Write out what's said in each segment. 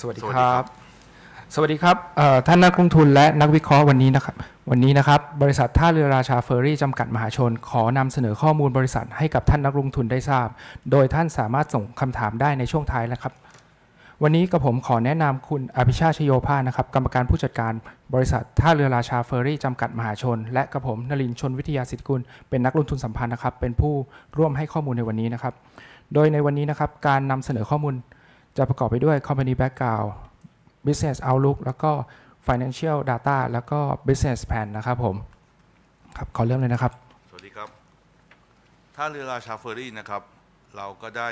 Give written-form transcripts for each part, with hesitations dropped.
สวัสดีครับสวัสดีครับท่านนักลงทุนและนักวิเคราะห์วันนี้นะครับบริษัทท่าเรือราชาเฟอร์รี่จำกัดมหาชนขอนำเสนอข้อมูลบริษัทให้กับท่านนักลงทุนได้ทราบโดยท่านสามารถส่งคำถามได้ในช่วงท้ายนะครับวันนี้กับผมขอแนะนำคุณอภิชาติ ชโยภาสนะครับกรรมการผู้จัดการบริษัทท่าเรือราชาเฟอร์รี่จำกัดมหาชนและกับผมนลินทร์ ชลวิทยาสิทธิกุลเป็นนักลงทุนสัมพันธ์นะครับเป็นผู้ร่วมให้ข้อมูลในวันนี้นะครับโดยในวันนี้นะครับการนำเสนอข้อมูลจะประกอบไปด้วย Company Background Business Outlook แล้วก็ Financial Data แล้วก็ Business Plan นะครับผมครับขอเริ่มเลยนะครับสวัสดีครับท่าเรือราชาเฟอร์รี่นะครับเราก็ได้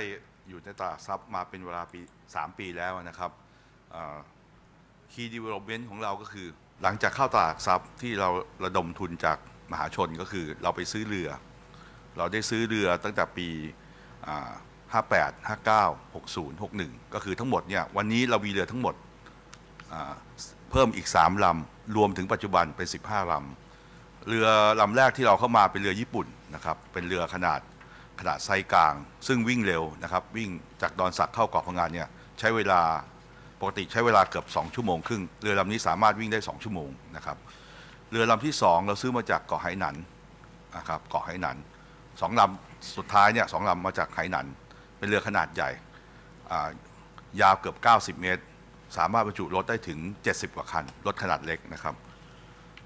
อยู่ในตลาดทรัพย์มาเป็นเวลา3 ปีแล้วนะครับ Key Development ของเราก็คือหลังจากเข้าตลาดทรัพย์ที่เราระดมทุนจากมหาชนก็คือเราไปซื้อเรือเราได้ซื้อเรือตั้งแต่ปี58 59 60 61ก็คือทั้งหมดเนี่ยวันนี้เรามีเรือทั้งหมดเพิ่มอีก3 ลำรวมถึงปัจจุบันเป็น15 ลำเรือลำแรกที่เราเข้ามาเป็นเรือญี่ปุ่นนะครับเป็นเรือขนาดไซส์กลางซึ่งวิ่งเร็วนะครับวิ่งจากดอนสักเข้าเกาะพะงันเนี่ยใช้เวลาปกติใช้เวลาเกือบ2 ชั่วโมงครึ่งเรือลำนี้สามารถวิ่งได้2 ชั่วโมงนะครับเรือลำที่2เราซื้อมาจากเกาะไหหนันนะครับเกาะไหหนัน2 ลำสุดท้ายเนี่ย2 ลำมาจากไหหนันเป็นเรือขนาดใหญ่ยาวเกือบ90 เมตรสามารถบรรจุรถได้ถึง70 กว่าคันรถขนาดเล็กนะครับ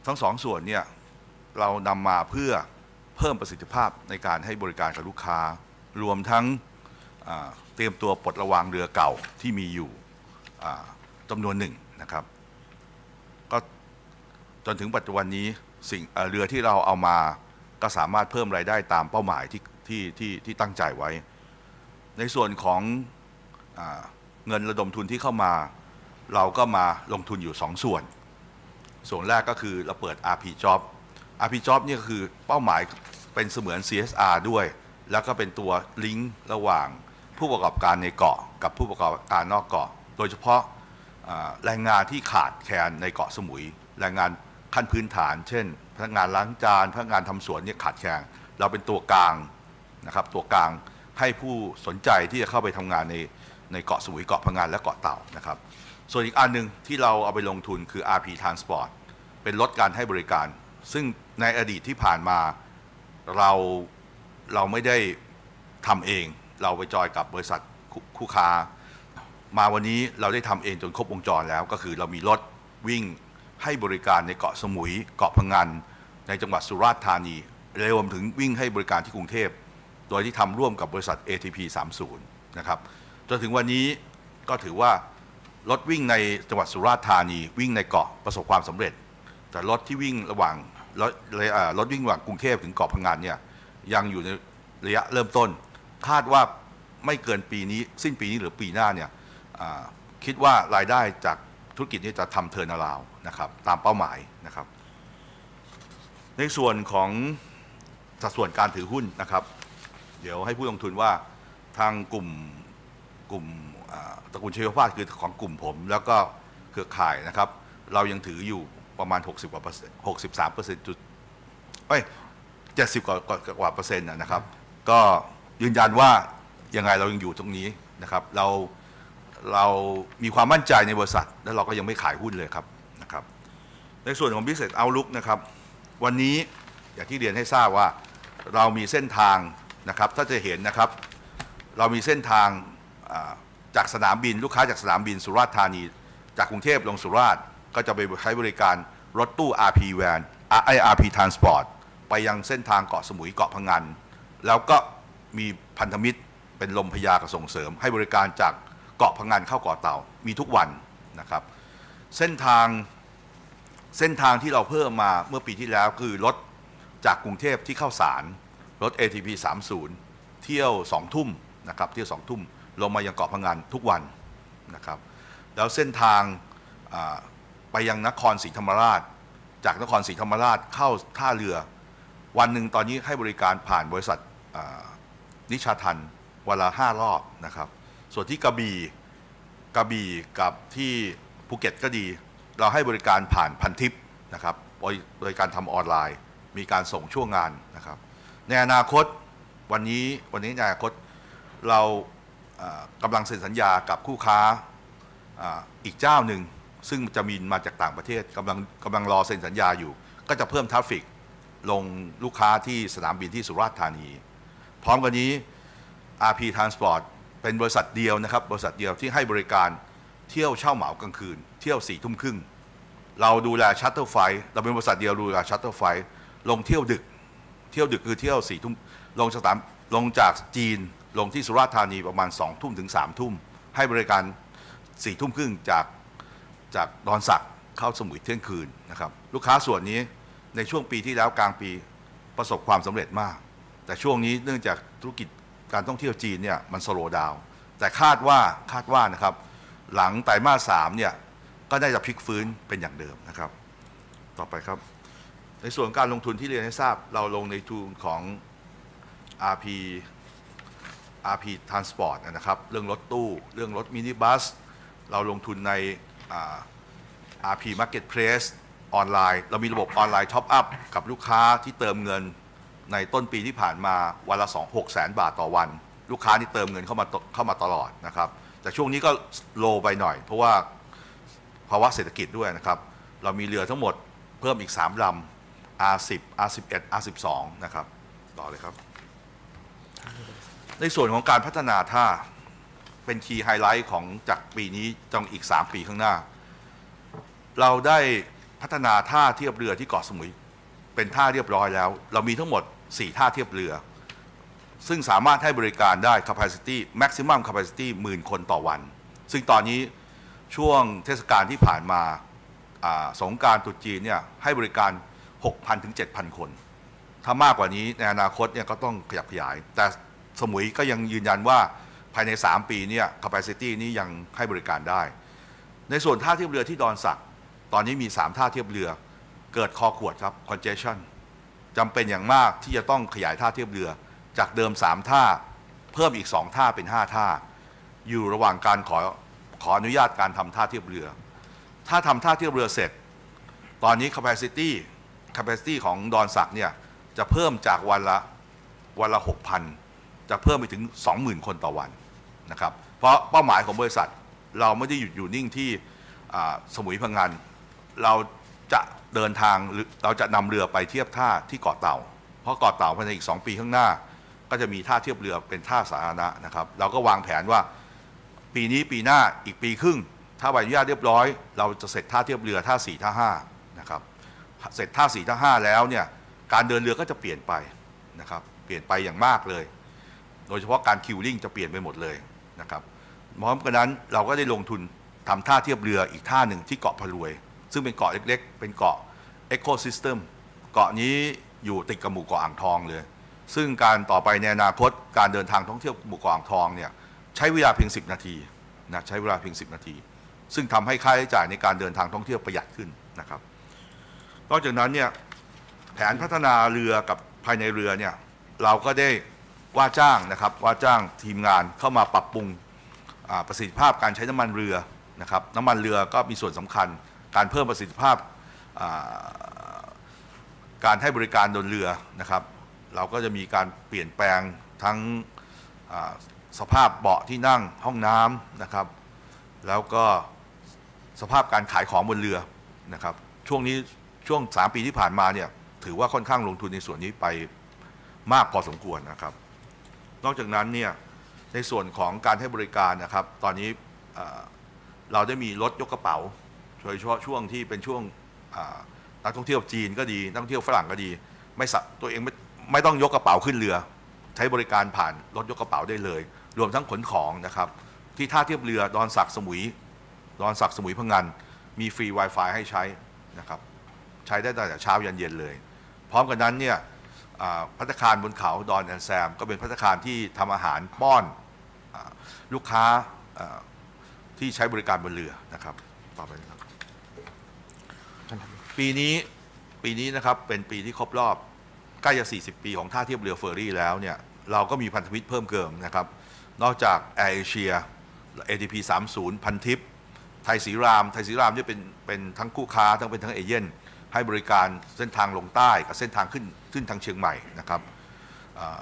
ทั้ง2 ส่วนเนี่ยเรานำมาเพื่อเพิ่มประสิทธิภาพในการให้บริการกับลูกค้ารวมทั้งเตรียมตัวปลดระวางเรือเก่าที่มีอยู่จำนวนหนึ่งนะครับก็จนถึงปัจจุบันนี้เรือที่เราเอามาก็สามารถเพิ่มรายได้ตามเป้าหมายที่ตั้งใจไว้ในส่วนของเงินระดมทุนที่เข้ามาเราก็มาลงทุนอยู่2 ส่วนแรกก็คือเราเปิด RP Job นี่ก็คือเป้าหมายเป็นเสมือน CSR ด้วยแล้วก็เป็นตัวลิงก์ระหว่างผู้ประกอบการในเกาะกับผู้ประกอบการนอกเกาะโดยเฉพาะแรงงานที่ขาดแคลนในเกาะสมุยแรงงานขั้นพื้นฐานเช่นพนักงานล้างจานพนักงานทำสวนเนี่ยขาดแคลนเราเป็นตัวกลางนะครับตัวกลางให้ผู้สนใจที่จะเข้าไปทำงานในเกาะสมุยเกาะพะงันและเกาะเต่านะครับส่วนอีกอันนึงที่เราเอาไปลงทุนคือ RP Transport เป็นรถการให้บริการซึ่งในอดีตที่ผ่านมาเราไม่ได้ทำเองเราไปจอยกับบริษัทคู่ค้ามาวันนี้เราได้ทำเองจนครบวงจรแล้วก็คือเรามีรถวิ่งให้บริการในเกาะสมุยเกาะพะงันในจังหวัดสุราษฎร์ธานีรวมถึงวิ่งให้บริการที่กรุงเทพโดยที่ทำร่วมกับบริษัท ATP 30นะครับจนถึงวันนี้ก็ถือว่ารถวิ่งในจังหวัดสุราษฎร์ธานีวิ่งในเกาะประสบความสำเร็จแต่รถที่วิ่งระหว่างรถวิ่งระหว่างกรุงเทพถึงเกาะพะงันเนี่ยยังอยู่ในระยะเริ่มต้นคาดว่าไม่เกินปีนี้สิ้นปีนี้หรือปีหน้าเนี่ยคิดว่ารายได้จากธุรกิจนี้จะทำเทิร์นอราวด์นะครับตามเป้าหมายนะครับในส่วนของสัดส่วนการถือหุ้นนะครับเดี๋ยวให้ผู้ลงทุนว่าทางกลุ่มตระกูล ชโยภาสคือของกลุ่มผมแล้วก็เครือข่ายนะครับเรายังถืออยู่ประมาณ60 กว่าเปอร์เซ็นต์63%70 กว่าเปอร์เซ็นต์นะครับก็ยืนยันว่ายังไงเรายังอยู่ตรงนี้นะครับเรามีความมั่นใจในบริษัทและเราก็ยังไม่ขายหุ้นเลยครับนะครับในส่วนของ Business Outlook นะครับวันนี้อย่างที่เรียนให้ทราบว่าเรามีเส้นทางนะครับถ้าจะเห็นนะครับเรามีเส้นทางจากสนามบินลูกค้าจากสนามบินสุราษฎร์ธานีจากกรุงเทพลงสุราษฎร์ก็จะไปใช้บริการรถตู้ RP Van RP Transport ไปยังเส้นทางเกาะสมุยเกาะพะงันแล้วก็มีพันธมิตรเป็นลมพยากับส่งเสริมให้บริการจากเกาะพะงันเข้าเกาะเต่ามีทุกวันนะครับเส้นทางที่เราเพิ่มมาเมื่อปีที่แล้วคือรถจากกรุงเทพที่เข้าสารรถ ATP 30เที่ยว2 ทุ่มนะครับเที่ยว2 ทุ่มลงมายังเกาะพะงันทุกวันนะครับแล้วเส้นทางไปยังนครศรีธรรมราชจากนครศรีธรรมราชเข้าท่าเรือวันหนึ่งตอนนี้ให้บริการผ่านบริษัทนิชาทันวันละ5 รอบนะครับส่วนที่กระบี่กับที่ภูเก็ตก็ดีเราให้บริการผ่านพันทิปนะครับโดยการทำออนไลน์มีการส่งช่วงงานนะครับในอนาคตวันนี้ในอนาคตเรากำลังเซ็นสัญญากับคู่ค้า อีกเจ้าหนึ่งซึ่งจะมีมาจากต่างประเทศกำลังรอเซ็นสัญญาอยู่ก็จะเพิ่มทราฟฟิกลงลูกค้าที่สนามบินที่สุราษฎร์ธานีพร้อมกันนี้ RP Transport เป็นบริษัทเดียวนะครับบริษัทเดียวที่ให้บริการเที่ยวเช่าเหมากลางคืนเที่ยว4 ทุ่มครึ่งเราดูแลชัตเตอร์ไฟเราเป็นบริษัทเดียวดูแลชัตเตอร์ไฟลงเที่ยวดึกคือเที่ยว4 ทุ่มลงจากจีนลงที่สุราษฎร์ธานีประมาณ2 ทุ่มถึง3 ทุ่มให้บริการ4 ทุ่มครึ่งจากดอนสักเข้าสมุยเที่ยงคืนนะครับลูกค้าส่วนนี้ในช่วงปีที่แล้วกลางปีประสบความสำเร็จมากแต่ช่วงนี้เนื่องจากธุรกิจการท่องเที่ยวจีนเนี่ยมันสโลว์ดาวน์แต่คาดว่านะครับหลังไตรมาส 3เนี่ยก็ได้จะพลิกฟื้นเป็นอย่างเดิมนะครับต่อไปครับในส่วนการลงทุนที่เรียนให้ทราบเราลงในทุนของ RP Transport นะครับเรื่องรถตู้เรื่องรถมินิบัสเราลงทุนในRP Marketplace ออนไลน์เรามีระบบออนไลน์ท็อปอัพกับลูกค้าที่เติมเงินในต้นปีที่ผ่านมาวันละ600,000 บาทต่อวันลูกค้าที่เติมเงินเข้ามาตลอดนะครับแต่ช่วงนี้ก็โลไปหน่อยเพราะว่าภาวะเศรษฐกิจด้วยนะครับเรามีเรือทั้งหมดเพิ่มอีก3 ลำ R10 R11 R12 นะครับต่อเลยครับในส่วนของการพัฒนาท่าเป็นคีย์ไฮไลท์ของจากปีนี้จนอีก3 ปีข้างหน้าเราได้พัฒนาท่าเทียบเรือที่เกาะสมุยเป็นท่าเรียบร้อยแล้วเรามีทั้งหมด4 ท่าเทียบเรือซึ่งสามารถให้บริการได้ capacity maximum capacity 10,000 คนต่อวันซึ่งตอนนี้ช่วงเทศกาลที่ผ่านมาสงกรานต์ตรุษจีนเนี่ยให้บริการ 6,000 ถึง 7,000 คนถ้ามากกว่านี้ในอนาคตเนี่ยก็ต้องขยับขยายแต่สมุยก็ยังยืนยันว่าภายใน3 ปีเนี่ย capacity นี้ยังให้บริการได้ในส่วนท่าเทียบเรือที่ดอนสักตอนนี้มี3 ท่าเทียบเรือเกิดคอขวดครับ congestion จำเป็นอย่างมากที่จะต้องขยายท่าเทียบเรือจากเดิม3 ท่าเพิ่มอีก2 ท่าเป็น5 ท่าอยู่ระหว่างการขออนุญาตการทำท่าเทียบเรือถ้าทำท่าเทียบเรือเสร็จตอนนี้ capacity ของดอนสักเนี่ยจะเพิ่มจากวันละ 6,000 จะเพิ่มไปถึง 20,000 คนต่อวันนะครับเพราะเป้าหมายของบริษัทเราไม่ได้หยุดอยู่นิ่งที่สมุยพังงานเราจะเดินทางเราจะนำเรือไปเทียบท่าที่เกาะเต่าเพราะเกาะเต่าภายในอีก2 ปีข้างหน้าก็จะมีท่าเทียบเรือเป็นท่าสาธารณะนะครับเราก็วางแผนว่าปีนี้ปีหน้าอีกปีครึ่งถ้าใบอนุญาตเรียบร้อยเราจะเสร็จท่าเทียบเรือท่า4 ท่า 5นะครับเสร็จท่า4 ท่า 5แล้วเนี่ยการเดินเรือก็จะเปลี่ยนไปนะครับเปลี่ยนไปอย่างมากเลยโดยเฉพาะการคิวลิ่งจะเปลี่ยนไปหมดเลยนะครับพร้อมกันนั้นเราก็ได้ลงทุนทำท่าเทียบเรืออีกท่าหนึ่งที่เกาะพะรวยซึ่งเป็นเกาะเล็กๆเป็นเกาะ Ecosystem เกาะนี้อยู่ติดกับหมู่เกาะอ่างทองเลยซึ่งการต่อไปในอนาคตการเดินทางท่องเที่ยวหมู่เกาะอ่างทองเนี่ยใช้เวลาเพียง10 นาทีนะใช้เวลาเพียง10 นาทีซึ่งทำให้ค่าใช้จ่ายในการเดินทางท่องเที่ยวประหยัดขึ้นนะครับนอกจากนั้นเนี่ยแผนพัฒนาเรือกับภายในเรือเนี่ยเราก็ได้ว่าจ้างนะครับว่าจ้างทีมงานเข้ามาปรับปรุงประสิทธิภาพการใช้น้ำมันเรือนะครับน้ำมันเรือก็มีส่วนสำคัญการเพิ่มประสิทธิภาพการให้บริการบนเรือนะครับเราก็จะมีการเปลี่ยนแปลงทั้งสภาพเบาะที่นั่งห้องน้ำนะครับแล้วก็สภาพการขายของบนเรือนะครับช่วง3 ปีที่ผ่านมาเนี่ยถือว่าค่อนข้างลงทุนในส่วนนี้ไปมากพอสมควรนะครับนอกจากนั้นเนี่ยในส่วนของการให้บริการนะครับตอนนี้เราได้มีรถยกกระเป๋าโดยเฉพาะช่วงที่เป็นช่วงนักท่องเที่ยวจีนก็ดีนักท่องเที่ยวฝรั่งก็ดีตัวเองไม่ต้องยกกระเป๋าขึ้นเรือใช้บริการผ่านรถยกกระเป๋าได้เลยรวมทั้งขนของนะครับที่ท่าเทียบเรือดอนสักสมุยพังงานมีฟรี Wi-Fi ให้ใช้นะครับใช้ได้ตั้งแต่เช้ายันเย็นเลยพร้อมกันนั้นเนี่ยภัตตาคารบนเขาดอนแอนแซมก็เป็นภัตตาคารที่ทำอาหารป้อนลูกค้าที่ใช้บริการบนเรือนะครับต่อไปนะครับปีนี้นะครับเป็นปีที่ครบรอบใกล้จะ40 ปีของท่าเทียบเรือเฟอร์รี่แล้วเนี่ยเราก็มีพันธมิตรเพิ่มเติมนะครับนอกจากแอร์เอเชีย ATP 30พันทิปไทยศรีรามนี่เป็นทั้งคู่ค้าเป็นทั้งเอเย่นให้บริการเส้นทางลงใต้กับเส้นทางขึ้นทางเชียงใหม่นะครับ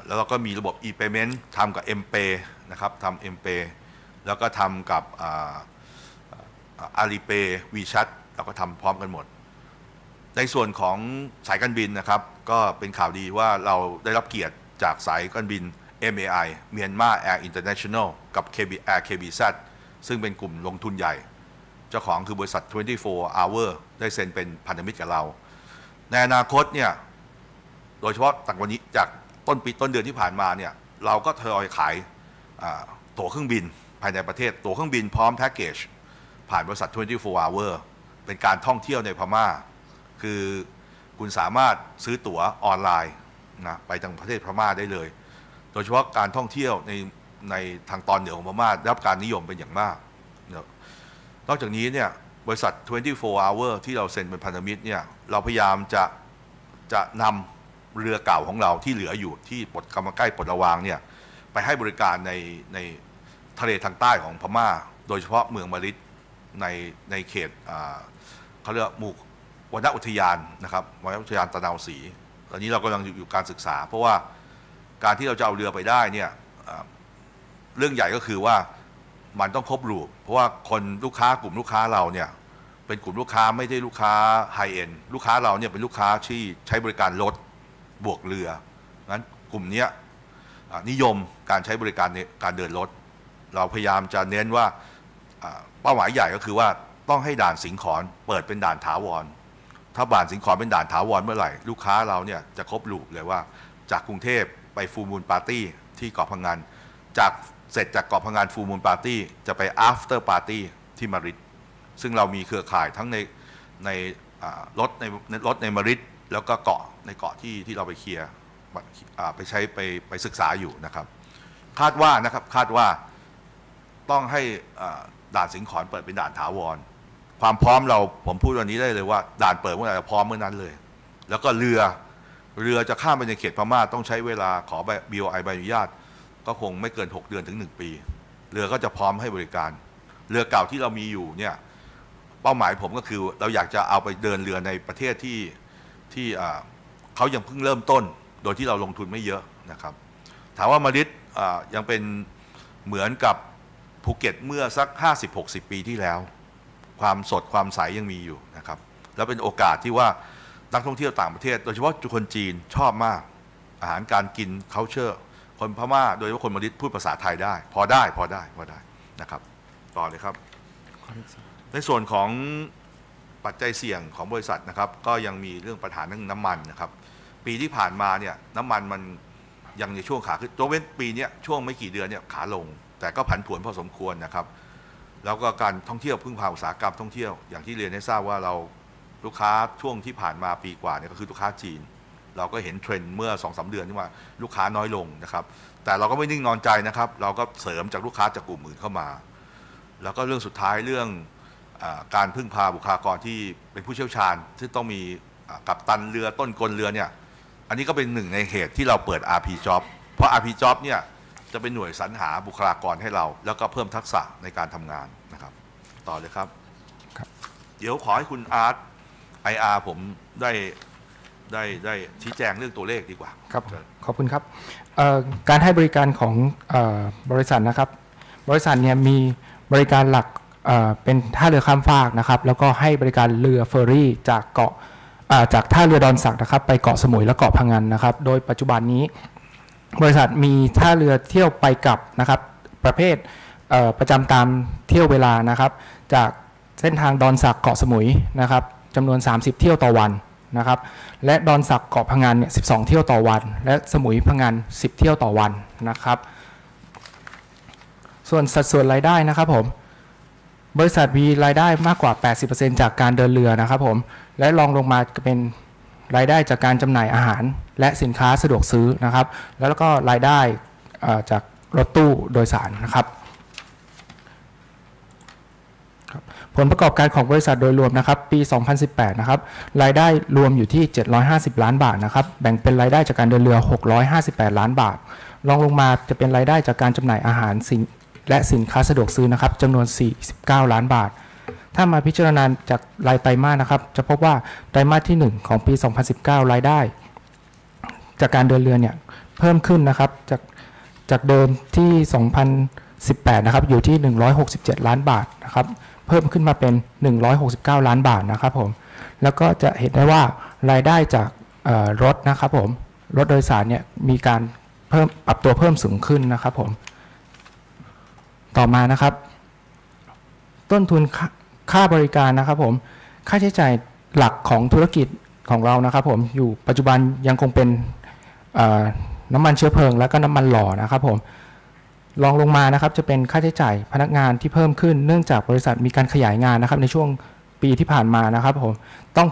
แล้วเราก็มีระบบ e-payment ทำกับ MPay นะครับทำ MPay แล้วก็ทำกับ Alipay WeChat เราก็ทำพร้อมกันหมดในส่วนของสายการบินนะครับก็เป็นข่าวดีว่าเราได้รับเกียรติจากสายการบิน MAI Myanmar Air International กับ Air KBZ ซึ่งเป็นกลุ่มลงทุนใหญ่เจ้าของคือบริษัท 24 Hour ได้เซ็นเป็นพันธมิตรกับเราในอนาคตเนี่ยโดยเฉพาะตั้งวันนี้จากต้นเดือนที่ผ่านมาเนี่ยเราก็ทยอยขายตั๋วเครื่องบินภายในประเทศตั๋วเครื่องบินพร้อมแพ็กเกจผ่านบริษัท 24 Hour เป็นการท่องเที่ยวในพม่าคือคุณสามารถซื้อตั๋วออนไลน์นะไปทางประเทศพม่าได้เลยโดยเฉพาะการท่องเที่ยวในทางตอนเหนือของพม่าได้รับการนิยมเป็นอย่างมากนอกจากนี้เนี่ยบริษัท 24 Hour ที่เราเซ็นเป็นพันธมิตรเนี่ยเราพยายามจะนำเรือเก่าของเราที่เหลืออยู่ที่กำลังใกล้ปลดระวางเนี่ยไปให้บริการในทะเลทางใต้ของพม่าโดยเฉพาะเมืองมะริดในเขตเขาเรียกหมู่วนอุทยานนะครับวนอุทยานตะนาวศรีตอนนี้เรากำลังอยู่การศึกษาเพราะว่าการที่เราจะเอาเรือไปได้เนี่ยเรื่องใหญ่ก็คือว่ามันต้องครบรูปเพราะว่าลูกค้ากลุ่มลูกค้าเราเนี่ยเป็นกลุ่มลูกค้าไม่ได้ลูกค้าไฮเอ็นลูกค้าเราเนี่ยเป็นลูกค้าที่ใช้บริการรถบวกเรืองั้นกลุ่มนี้นิยมการใช้บริการในการเดินรถเราพยายามจะเน้นว่าเป้าหมายใหญ่ก็คือว่าต้องให้ด่านสิงขรเปิดเป็นด่านถาวรถ้าด่านสิงขรเป็นด่านถาวรเมื่อไหร่ลูกค้าเราเนี่ยจะครบรูปเลยว่าจากกรุงเทพไปฟูลมูนปาร์ตี้ที่เกาะพังงานเสร็จจากเกาะพังงานฟูลมูนปาร์ตี้จะไป after party ที่มะริดซึ่งเรามีเครือข่ายทั้งในรถในมะริดแล้วก็ในเกาะที่เราไปเคลียร์ไปใช้ไปศึกษาอยู่นะครับคาดว่าต้องให้ด่านสิงขรเปิดเป็นด่านถาวรความพร้อมผมพูดวันนี้ได้เลยว่าด่านเปิดเมื่อไหร่พร้อมเมื่อนั้นเลยแล้วก็เรือจะข้ามไปในเขตพม่าต้องใช้เวลาขอBOI ใบอนุญาตก็คงไม่เกิน6 เดือนถึง1 ปีเรือก็จะพร้อมให้บริการเรือเก่าที่เรามีอยู่เนี่ยเป้าหมายผมก็คือเราอยากจะเอาไปเดินเรือในประเทศที่เขายังเพิ่งเริ่มต้นโดยที่เราลงทุนไม่เยอะนะครับถามว่ามะริดยังเป็นเหมือนกับภูเก็ตเมื่อสัก 50-60 ปีที่แล้วความสดความใสยังมีอยู่นะครับแล้วเป็นโอกาสที่ว่านักท่องเที่ยวต่างประเทศโดยเฉพาะคนจีนชอบมากอาหารการกิน culture คนพม่าโดยเฉพาะคนมะริดพูดภาษาไทยได้พอได้นะครับต่อเลยครับในส่วนของปัจจัยเสี่ยงของบริษัทนะครับก็ยังมีเรื่องปัญหาเรื่องน้ำมันนะครับปีที่ผ่านมาเนี่ยน้ำมันมันยังในช่วงขาขึ้นตัวเว้นปีนี้ช่วงไม่กี่เดือนเนี่ยขาลงแต่ก็ผันผวนพอสมควรนะครับแล้วก็การท่องเที่ยวพึ่งพาอุตสาหกรรมท่องเที่ยวอย่างที่เรียนให้ทราบว่าเราลูกค้าช่วงที่ผ่านมาปีกว่าเนี่ยก็คือลูกค้าจีนเราก็เห็นเทรนด์เมื่อ 2-3 เดือนที่ว่าลูกค้าน้อยลงนะครับแต่เราก็ไม่นิ่งนอนใจนะครับเราก็เสริมจากลูกค้าจากกลุ่มอื่นเข้ามาแล้วก็เรื่องสุดท้ายเรื่องการพึ่งพาบุคลากรที่เป็นผู้เชี่ยวชาญที่ต้องมีกัปตันเรือต้นกลเรือเนี่ยอันนี้ก็เป็นหนึ่งในเหตุที่เราเปิด RP Job เพราะ RP Job เนี่ยจะเป็นหน่วยสรรหาบุคลากรให้เราแล้วก็เพิ่มทักษะในการทำงานนะครับต่อเลยครับเดี๋ยวขอให้คุณอาร์ต IR ผมได้ชี้แจงเรื่องตัวเลขดีกว่าครับขอบคุณครับการให้บริการของบริษัทนะครับบริษัทเนี่ยมีบริการหลักเป็นท่าเรือข้ามฟากนะครับแล้วก็ให้บริการเรือเฟอร์รี่จากท่าเรือดอนสักนะครับไปเกาะสมุยและเกาะพังงานนะครับโดยปัจจุบันนี้บริษัทมีท่าเรือเที่ยวไปกลับนะครับประเภทประจำตามเที่ยวเวลานะครับจากเส้นทางดอนสักเกาะสมุยนะครับจำนวน30เที่ยวต่อวันนะครับและดอนสักเกาะพังงานเนี่ย12เที่ยวต่อวันและสมุยพังงาน10เที่ยวต่อวันนะครับส่วนสัดส่วนรายได้นะครับผมบริษัทมีรายได้มากกว่า 80% จากการเดินเรือนะครับผมและรองลงมาเป็นรายได้จากการจำหน่ายอาหารและสินค้าสะดวกซื้อนะครับแล้วก็รายได้จากรถตู้โดยสารนะครับผลประกอบการของบริษัทโดยรวมนะครับปี 2018 นะครับรายได้รวมอยู่ที่750ล้านบาทนะครับแบ่งเป็นรายได้จากการเดินเรือ658ล้านบาทรองลงมาจะเป็นรายได้จากการจำหน่ายอาหารและสินค้าสะดวกซื้อนะครับจำนวน49ล้านบาทถ้ามาพิจารณาจากรายไตรมาสนะครับจะพบว่าไตรมาสที่1ของปี 2019 รายได้จากการเดินเรือเนี่ยเพิ่มขึ้นนะครับจากเดิมที่ 2018 นะครับอยู่ที่167ล้านบาทนะครับ เพิ่มขึ้นมาเป็น169 ล้านบาทนะครับผมแล้วก็จะเห็นได้ว่ารายได้จากรถนะครับผมรถโดยสารเนี่ยมีการปรับตัวเพิ่มสูงขึ้นนะครับผมต่อมานะครับต้นทุนค่าบริการนะครับผมค่าใช้จ่ายหลักของธุรกิจของเรานะครับผมอยู่ปัจจุบันยังคงเป็นน้ำมันเชื้อเพลิงและก็น้ำมันหล่อนะครับผมรองลงมานะครับจะเป็นค่าใช้จ่ายพนักงานที่เพิ่มขึ้นเนื่องจากบริษัทมีการขยายงานนะครับในช่วงปีที่ผ่านมานะครับผมต้อง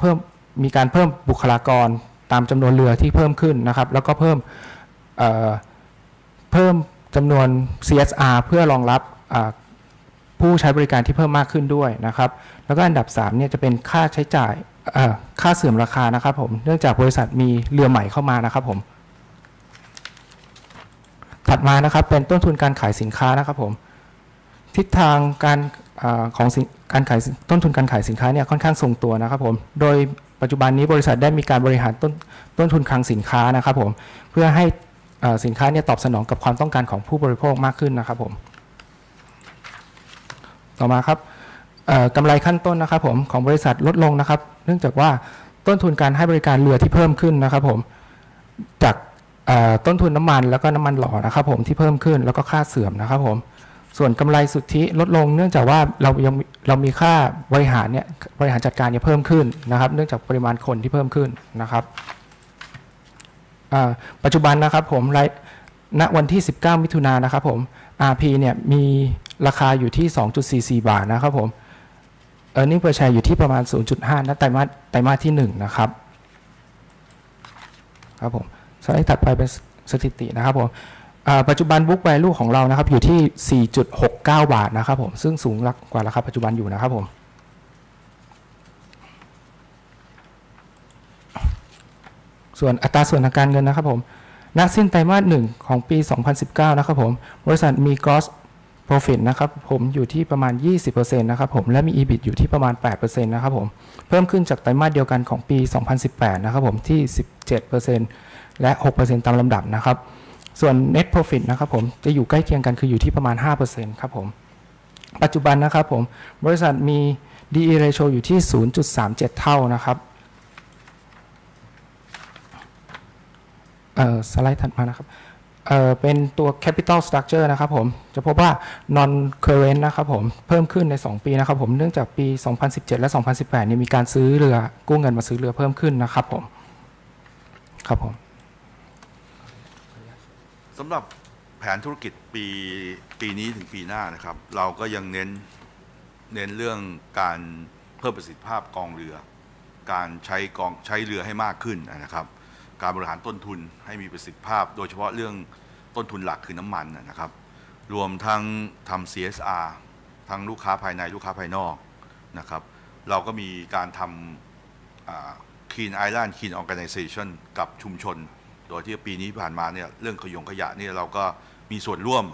มีการเพิ่มบุคลากรตามจำนวนเรือที่เพิ่มขึ้นนะครับแล้วก็เพิ่มจำนวน CSR เพื่อรองรับผู้ใช้บริการที่เพิ่มมากขึ้นด้วยนะครับแล้วก็อันดับ3เนี่ยจะเป็นค่าใช้จ่ายค่าเสื่อมราคานะครับผมเนื่องจากบริษัทมีเรือใหม่เข้ามานะครับผมถัดมานะครับเป็นต้นทุนการขายสินค้านะครับผมทิศทางการของการขายต้นทุนการขายสินค้าเนี่ยค่อนข้างทรงตัวนะครับผมโดยปัจจุบันนี้บริษัทได้มีการบริหารต้นทุนคลังสินค้านะครับผมเพื่อให้สินค้าเนี่ยตอบสนองกับความต้องการของผู้บริโภคมากขึ้นนะครับผมต่อมาครับกำไรขั้นต้นนะครับผมของบริษัทลดลงนะครับเนื่องจากว่าต้นทุนการให้บริการเรือที่เพิ่มขึ้นนะครับผมจากต้นทุนน้ำมันแล้วก็น้ำมันหล่อนะครับผมที่เพิ่มขึ้นแล้วก็ค่าเสื่อมนะครับผมส่วนกำไรสุทธิลดลงเนื่องจากว่าเรามีค่าบริหารจัดการเนี่ยเพิ่มขึ้นนะครับเนื่องจากปริมาณคนที่เพิ่มขึ้นนะครับปัจจุบันนะครับผมณวันที่19มิถุนายนนะครับผม RP เนี่ยมีราคาอยู่ที่ 2.44 บาทนะครับผม Earning per share อยู่ที่ประมาณ 0.5 ณไตรมาสที่1นะครับครับผมสไลด์ถัดไปเป็นสถิตินะครับผมปัจจุบัน book value ของเรานะครับอยู่ที่ 4.69 บาทนะครับผมซึ่งสูงกว่าราคาปัจจุบันอยู่นะครับผมส่วนอัตราส่วนทางการเงินนะครับผมณสิ้นไตรมาส1ของปี 2019 นะครับผมบริษัทมี gross profit นะครับผมอยู่ที่ประมาณ 20% นะครับผมและมี EBIT อยู่ที่ประมาณ 8% นะครับผมเพิ่มขึ้นจากไตรมาสเดียวกันของปี 2018 นะครับผมที่ 17% และ 6% ตามลำดับนะครับส่วน net profit นะครับผมจะอยู่ใกล้เคียงกันคืออยู่ที่ประมาณ 5% ครับผมปัจจุบันนะครับผมบริษัทมี DE ratio อยู่ที่ 0.37 เท่านะครับสไลด์ถัดมานะครับเป็นตัว capital structure นะครับผมจะพบว่า non current นะครับผมเพิ่มขึ้นใน2ปีนะครับผมเนื่องจากปี 2017 และ 2018 เนี่ยมีการซื้อเรือกู้เงินมาซื้อเรือเพิ่มขึ้นนะครับผมครับผมสำหรับแผนธุรกิจปีนี้ถึงปีหน้านะครับเราก็ยังเน้นเรื่องการเพิ่มประสิทธิภาพกองเรือการใช้เรือให้มากขึ้นนะครับการบริหารต้นทุนให้มีประสิทธิภาพโดยเฉพาะเรื่องต้นทุนหลักคือน้ำมันนะครับรวมทั้งทำ CSR ทั้งลูกค้าภายในลูกค้าภายนอกนะครับเราก็มีการทำClean Island Clean Organization กับชุมชนโดยที่ปีนี้ผ่านมาเนี่ยเรื่องขยะนี่เราก็มีส่วนร่วม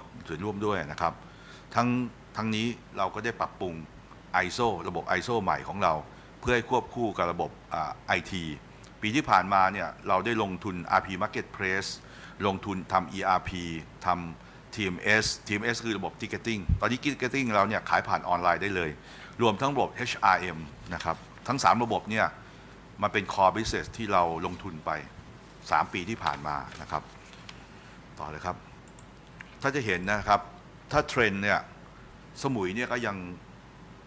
ด้วยนะครับทั้งนี้เราก็ได้ปรับปรุง ISO ระบบ ISO ใหม่ของเราเพื่อให้ควบคู่กับระบบ IT ปีที่ผ่านมาเนี่ยเราได้ลงทุน RP Marketplace ลงทุนทำ ERP ทำ TMS คือระบบ Ticketing ตอนนี้ Ticketing เราเนี่ยขายผ่านออนไลน์ได้เลยรวมทั้งระบบ HRM นะครับทั้ง3ระบบเนี่ยมันเป็น core business ที่เราลงทุนไป3ปีที่ผ่านมานะครับต่อเลยครับถ้าจะเห็นนะครับถ้าเทรนด์เนี่ยสมุยเนี่ยก็ยัง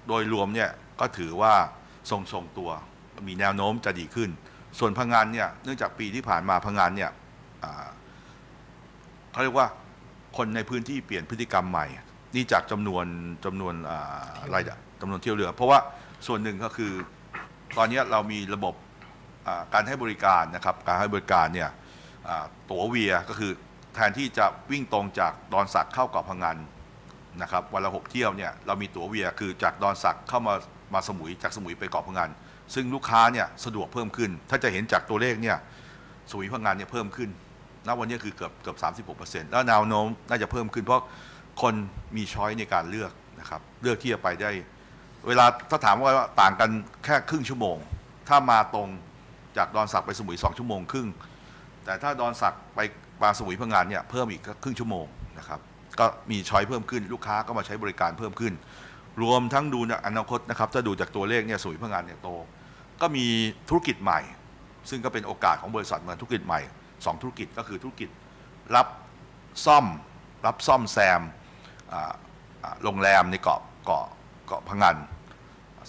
โดยรวมเนี่ยก็ถือว่าทรงตัวมีแนวโน้มจะดีขึ้นส่วนพังงานเนี่ยเนื่องจากปีที่ผ่านมาพังงานเนี่ยเขาเรียกว่าคนในพื้นที่เปลี่ยนพฤติกรรมใหม่นี่จากจำนวนเที่ยวเรือเพราะว่าส่วนหนึ่งก็คือตอนนี้เรามีระบบการให้บริการนะครับการให้บริการเนี่ยตั๋วเวียก็คือแทนที่จะวิ่งตรงจากดอนสักเข้าเกาะพังงานนะครับวันละ6 เที่ยวเนี่ยเรามีตั๋วเวียคือจากดอนสักเข้ามาสมุยจากสมุยไปเกาะพังงานซึ่งลูกค้าเนี่ยสะดวกเพิ่มขึ้นถ้าจะเห็นจากตัวเลขเนี่ยสมุยพังงานเนี่ยเพิ่มขึ้นณวันนี้คือเกือบ 36% แล้วแนวโน้มน่าจะเพิ่มขึ้นเพราะคนมีช้อยในการเลือกนะครับเลือกที่จะไปได้เวลาถ้าถามว่าต่างกันแค่ครึ่งชั่วโมงถ้ามาตรงจากดอนสักไปสมุย2 ชั่วโมงครึ่งแต่ถ้าดอนสักไปสมุยพังงานเนี่ยเพิ่มอีกครึ่งชั่วโมงนะครับก็มีช้อยเพิ่มขึ้นลูกค้าก็มาใช้บริการเพิ่มขึ้น รวมทั้งดูอนาคตนะครับถ้าดูจากตัวเลขเนี่ยสมุยพังงานเนี่ยโตก็มีธุรกิจใหม่ซึ่งก็เป็นโอกาสของบริษัทเหมือนธุรกิจใหม่2ธุรกิจก็คือธุรกิจรับซ่อมแซมโรงแรมในเกาะพังงาน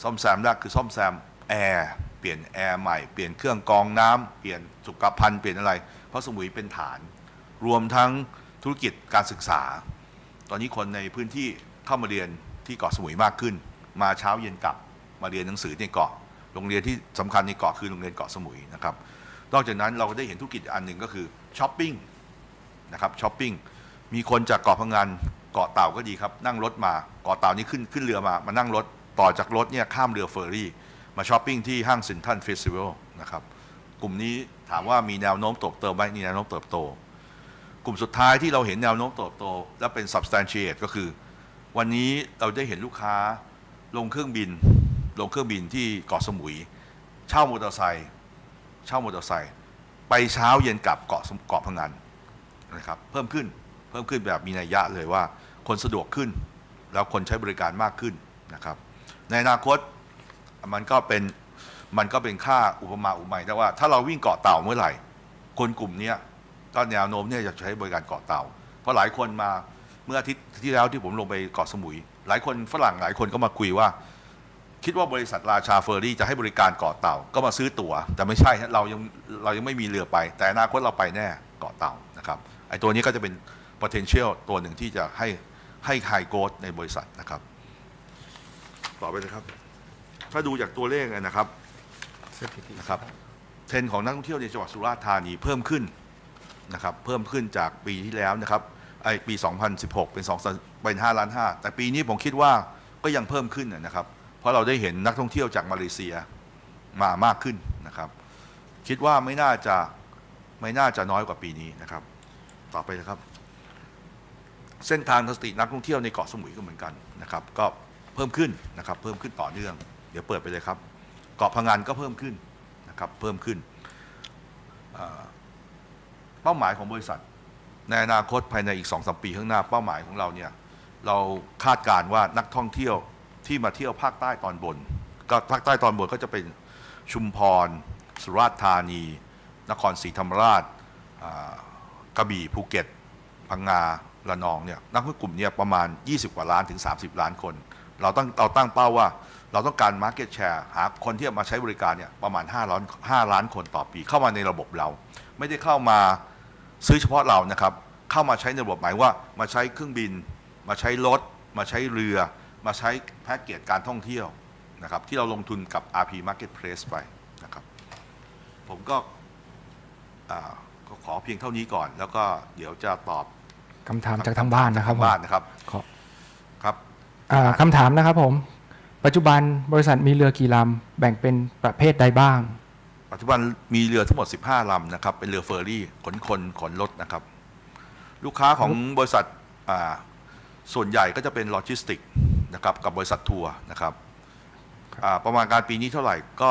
ซ่อมแซมแรกคือซ่อมแซมแอร์เปลี่ยนแอร์ใหม่เปลี่ยนเครื่องกรองน้ำเปลี่ยนสุขภัณฑ์เปลี่ยนอะไรเพราะสมุยเป็นฐานรวมทั้งธุรกิจการศึกษาตอนนี้คนในพื้นที่เข้ามาเรียนที่เกาะสมุยมากขึ้นมาเช้าเย็นกลับมาเรียนหนังสือในเกาะโรงเรียนที่สำคัญในเกาะคือโรงเรียนเกาะสมุยนะครับนอกจากนั้นเราก็ได้เห็นธุรกิจอันหนึ่งก็คือช้อปปิ้งนะครับช้อปปิ้งมีคนจากเกาะพังงานเกาะเต่าก็ดีครับนั่งรถมาเกาะเต่านี้ขึ้นเรือมานั่งรถต่อจากรถเนี่ยข้ามเรือเฟอร์รี่มาช้อปปิ้งที่ห้างเซ็นทรัลเฟสติวัลนะครับกลุ่มนี้ถามว่ามีแนวโน้มเติบโตไหมมีแนวโน้มเติบโตกลุ่มสุดท้ายที่เราเห็นแนวโน้มเติบโตและเป็น substantiate ก็คือวันนี้เราได้เห็นลูกค้าลงเครื่องบินที่เกาะสมุยเช่ามอเตอร์ไซค์ไปเช้าเย็นกลับเกาะพังงานนะครับเพิ่มขึ้นแบบมีนัยยะเลยว่าคนสะดวกขึ้นแล้วคนใช้บริการมากขึ้นนะครับในอนาคตมันก็เป็นค่าอุปมาอุปไมยแต่ว่าถ้าเราวิ่งเกาะเต่าเมื่อไหร่คนกลุ่มนี้ก็แนวโน้มเนี่ยจะใช้บริการเกาะเต่าเพราะหลายคนมาเมื่ออาทิตย์ที่แล้วที่ผมลงไปเกาะสมุยหลายคนฝรั่งหลายคนก็มาคุยว่าคิดว่าบริษัทราชาเฟอร์รี่จะให้บริการเกาะเต่าก็มาซื้อตั๋วแต่ไม่ใช่เรายังไม่มีเรือไปแต่อนาคตเราไปแน่เกาะเต่านะครับไอ้ตัวนี้ก็จะเป็น potential ตัวหนึ่งที่จะให้ high growth ในบริษัทนะครับต่อไปนะครับถ้าดูจากตัวเลขนะครับเทรนด์ของนักท่องเที่ยวในจังหวัดสุราษฎร์ธานีเพิ่มขึ้นนะครับเพิ่มขึ้นจากปีที่แล้วนะครับปี 2016 เป็น5.5 ล้านแต่ปีนี้ผมคิดว่าก็ยังเพิ่มขึ้นนะครับเพราะเราได้เห็นนักท่องเที่ยวจากมาเลเซียมามากขึ้นนะครับคิดว่าไม่น่าจะน้อยกว่าปีนี้นะครับต่อไปนะครับเส้นทางทัศนนักท่องเที่ยวในเกาะสมุยก็เหมือนกันนะครับก็เพิ่มขึ้นนะครับเพิ่มขึ้นต่อเนื่องเดี๋ยวเปิดไปเลยครับเกาะพังงานก็เพิ่มขึ้นนะครับเพิ่มขึ้นเป้าหมายของบริษัทในอนาคตภายในอีก 2-3 ปีข้างหน้าเป้าหมายของเราเนี่ยเราคาดการณ์ว่านักท่องเที่ยวที่มาเที่ยวภาคใต้ตอนบนก็ภาคใต้ตอนบนก็จะเป็นชุมพรสุราษฎร์ธานีนครศรีธรรมราชกระบี่ภูเก็ตพังงาระนองเนี่ยนักท่องเที่ยวกลุ่มนี้ประมาณ20 กว่าล้านถึง30 ล้านคนเราตั้งเป้าว่าเราต้องการ market share หาคนที่มาใช้บริการเนี่ยประมาณ5 ล้านคนต่อปีเข้ามาในระบบเราไม่ได้เข้ามาซื้อเฉพาะเรานะครับเข้ามาใช้ในระบบหมายว่ามาใช้เครื่องบินมาใช้รถมาใช้เรือมาใช้แพ็กเกจการท่องเที่ยวนะครับที่เราลงทุนกับ RP Marketplace ไปนะครับผมก็ขอเพียงเท่านี้ก่อนแล้วก็เดี๋ยวจะตอบคำถามจากทางบ้านนะครับครับคำถามนะครับผมปัจจุบันบริษัทมีเรือกี่ลำแบ่งเป็นประเภทใดบ้างปัจจุบันมีเรือทั้งหมด15 ลำนะครับเป็นเรือเฟอร์รี่ขนคนขนรถนะครับลูกค้าของบริษัทส่วนใหญ่ก็จะเป็นโลจิสติกนะครับกับบริษัททัวร์นะครับประมาณการปีนี้เท่าไหร่ก็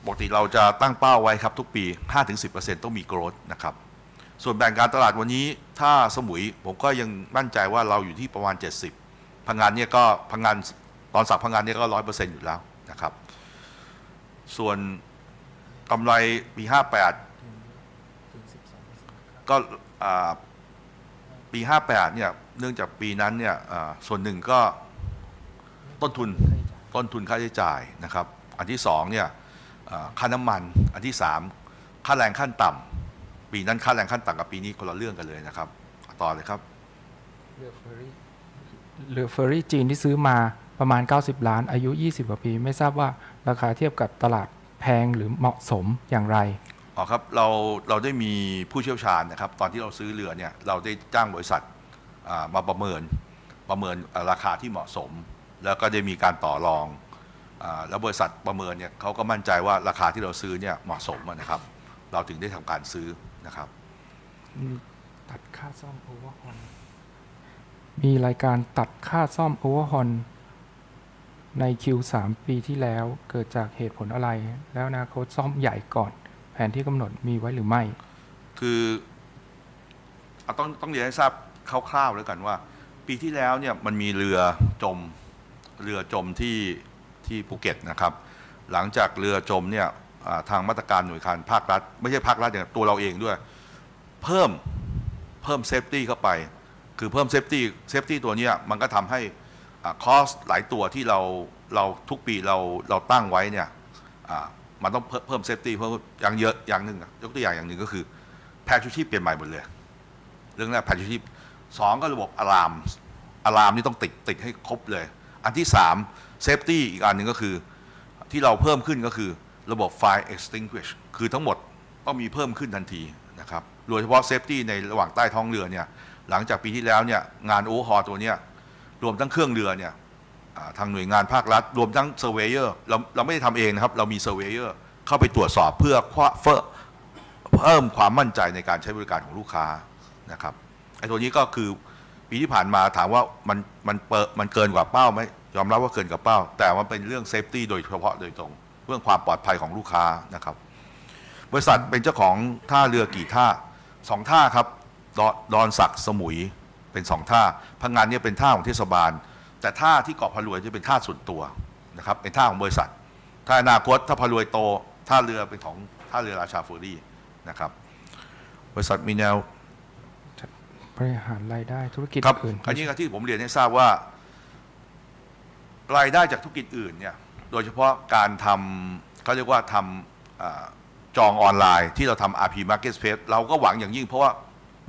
ปกติเราจะตั้งเป้าไว้ครับทุกปี 5-10% ต้องมีโกรธนะครับส่วนแบ่งการตลาดวันนี้ถ้าสมุยผมก็ยังมั่นใจว่าเราอยู่ที่ประมาณ70พังงานเนี่ยก็พังงานตอนสับพังงานเนี่ยก็ 100% อยู่แล้วนะครับส่วนกำไรปี58ก็ปี58เนี่ยเนื่องจากปีนั้นเนี่ยส่วนหนึ่งก็ต้นทุนค่าใช้จ่ายนะครับอันที่2เนี่ยค่าน้ำมันอันที่3ค่าแรงขั้นต่ำปีนั้นค่าแรงขั้นต่ำกับปีนี้คนละเรื่องกันเลยนะครับต่อเลยครับเรือเฟอร์รี่จีนที่ซื้อมาประมาณ90 ล้านอายุ20 กว่าปีไม่ทราบว่าราคาเทียบกับตลาดแพงหรือเหมาะสมอย่างไรอ๋อครับเราได้มีผู้เชี่ยวชาญนะครับตอนที่เราซื้อเรือเนี่ยเราได้จ้างบริษัทมาประเมินราคาที่เหมาะสมแล้วก็ได้มีการต่อรองแล้วบริษัทประเมินเนี่ยเขาก็มั่นใจว่าราคาที่เราซื้อเนี่ยเหมาะสมนะครับเราถึงได้ทำการซื้อนะครับตัดค่าซ่อมโอเวอร์ฮอลมีรายการตัดค่าซ่อมโอเวอร์ฮอลใน Q3 ปีที่แล้วเกิดจากเหตุผลอะไรแล้วอนาคตซ่อมใหญ่ก่อนแผนที่กำหนดมีไว้หรือไม่คือต้องเรียนให้ทราบคร่าวๆแล้วกันว่าปีที่แล้วเนี่ยมันมีเรือจม เรือจมที่ภูเก็ตนะครับหลังจากเรือจมเนี่ยทางมาตรการหน่วยงานภาครัฐไม่ใช่ภาครัฐอย่างตัวเราเองด้วยเพิ่มเซฟตี้เข้าไปคือเพิ่มเซฟตี้ตัวนี้มันก็ทำให้คอสหลายตัวที่เราทุกปีเราตั้งไว้เนี่ยมันต้องเพิ่มเซฟตี้เพิ่มอย่างเยอะอย่างหนึ่งยกตัวอย่างหนึ่งก็คือแพรชูชีพเปลี่ยนใหม่หมดเลยเรื่องแรกแพรชูชีพ2ก็ระบบอะลามนี่ต้องติดให้ครบเลยอันที่3เซฟตี้อีกอันหนึ่งก็คือที่เราเพิ่มขึ้นก็คือระบบ Fire Extinguish คือทั้งหมดต้องมีเพิ่มขึ้นทันทีนะครับโดยเฉพาะเซฟตี้ในระหว่างใต้ท้องเรือเนี่ยหลังจากปีที่แล้วเนี่ยงานโอเวอร์ฮอลตัวเนี้ยรวมทั้งเครื่องเรือเนี่ยทางหน่วยงานภาครัฐรวมทั้งเซอร์เวเยอร์เราไม่ได้ทำเองนะครับเรามีเซอร์เวเยอร์เข้าไปตรวจสอบเพื่อเพิ่มความมั่นใจในการใช้บริการของลูกค้านะครับไอ้ตัวนี้ก็คือปีที่ผ่านมาถามว่ามันเกินกว่าเป้าไหมยอมรับว่าเกินกว่าเป้าแต่มันเป็นเรื่องเซฟตี้โดยเฉพาะโดยตรงเรื่องความปลอดภัยของลูกค้านะครับบริษัทเป็นเจ้าของท่าเรือกี่ท่า2ท่าครับดอนสักสมุยเป็น2ท่าพังงานเนี่ยเป็นท่าของเทศบาลแต่ท่าที่เกาะพะรวยจะเป็นท่าส่วนตัวนะครับเป็นท่าของบริษัทถ้าอนาคตถ้าพะรวยโตท่าเรือเป็นของท่าเรือราชาเฟอร์รี่นะครับบริษัทมีแนวบริหารรายได้ธุรกิจอื่นอันนี้ที่ผมเรียนให้ทราบว่ารายได้จากธุรกิจอื่นเนี่ยโดยเฉพาะการทำเขาเรียกว่าทำจองออนไลน์ที่เราทำ RP Marketplace เราก็หวังอย่างยิ่งเพราะว่า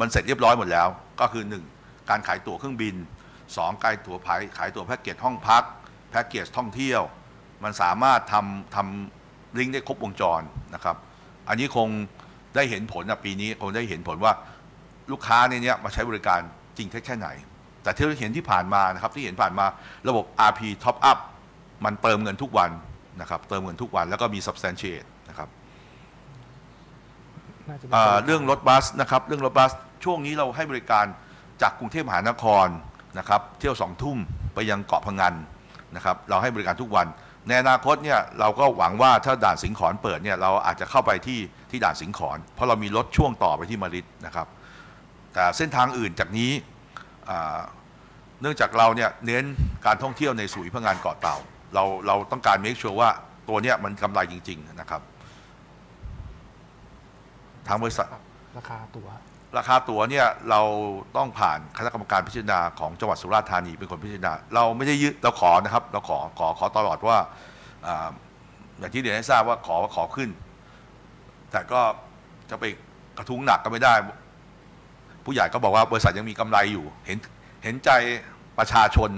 มันเสร็จเรียบร้อยหมดแล้วก็คือ1การขายตั๋วเครื่องบิน2ขายตั๋วขายตั๋วแพ็กเกจห้องพักแพ็กเกจท่องเที่ยวมันสามารถทำลิงก์ได้ครบวงจรนะครับอันนี้คงได้เห็นผลปีนี้คงได้เห็นผลว่าลูกค้าในนี้มาใช้บริการจริงแค่ไหนแต่ที่เราเห็นที่ผ่านมานะครับที่เห็นผ่านมาระบบ RP Top Up มันเติมเงินทุกวันนะครับเติมเงินทุกวันแล้วก็มี substantiate นะครับเรื่องรถบัสนะครับเรื่องรถบัสช่วงนี้เราให้บริการจากกรุงเทพมหานครนะครับเที่ยว2 ทุ่มไปยังเกาะพะงันนะครับเราให้บริการทุกวันในอนาคตเนี่ยเราก็หวังว่าถ้าด่านสิงขอนเปิดเนี่ยเราอาจจะเข้าไปที่ด่านสิงขอนเพราะเรามีรถช่วงต่อไปที่มะริดนะครับแต่เส้นทางอื่นจากนี้เนื่องจากเราเนี่ยเน้นการท่องเที่ยวในสุยพะงันเกาะเต่าเราต้องการ make sure ว่าตัวเนี้ยมันกำไรจริงๆนะครับทางบริษัทราคาตั๋วเนี่ยเราต้องผ่านคณะกรรมการพิจารณาของจังหวัดสุราษฎร์ธานีเป็นคนพิจารณาเราไม่ได้ยึดเราขอนะครับเราขอตลอดว่าอย่างที่เรียนให้ทราบว่าขอขึ้นแต่ก็จะไปกระทุ้งหนักก็ไม่ได้ผู้ใหญ่ก็บอกว่าบริษัทยังมีกำไรอยู่เห็นใจประชาชน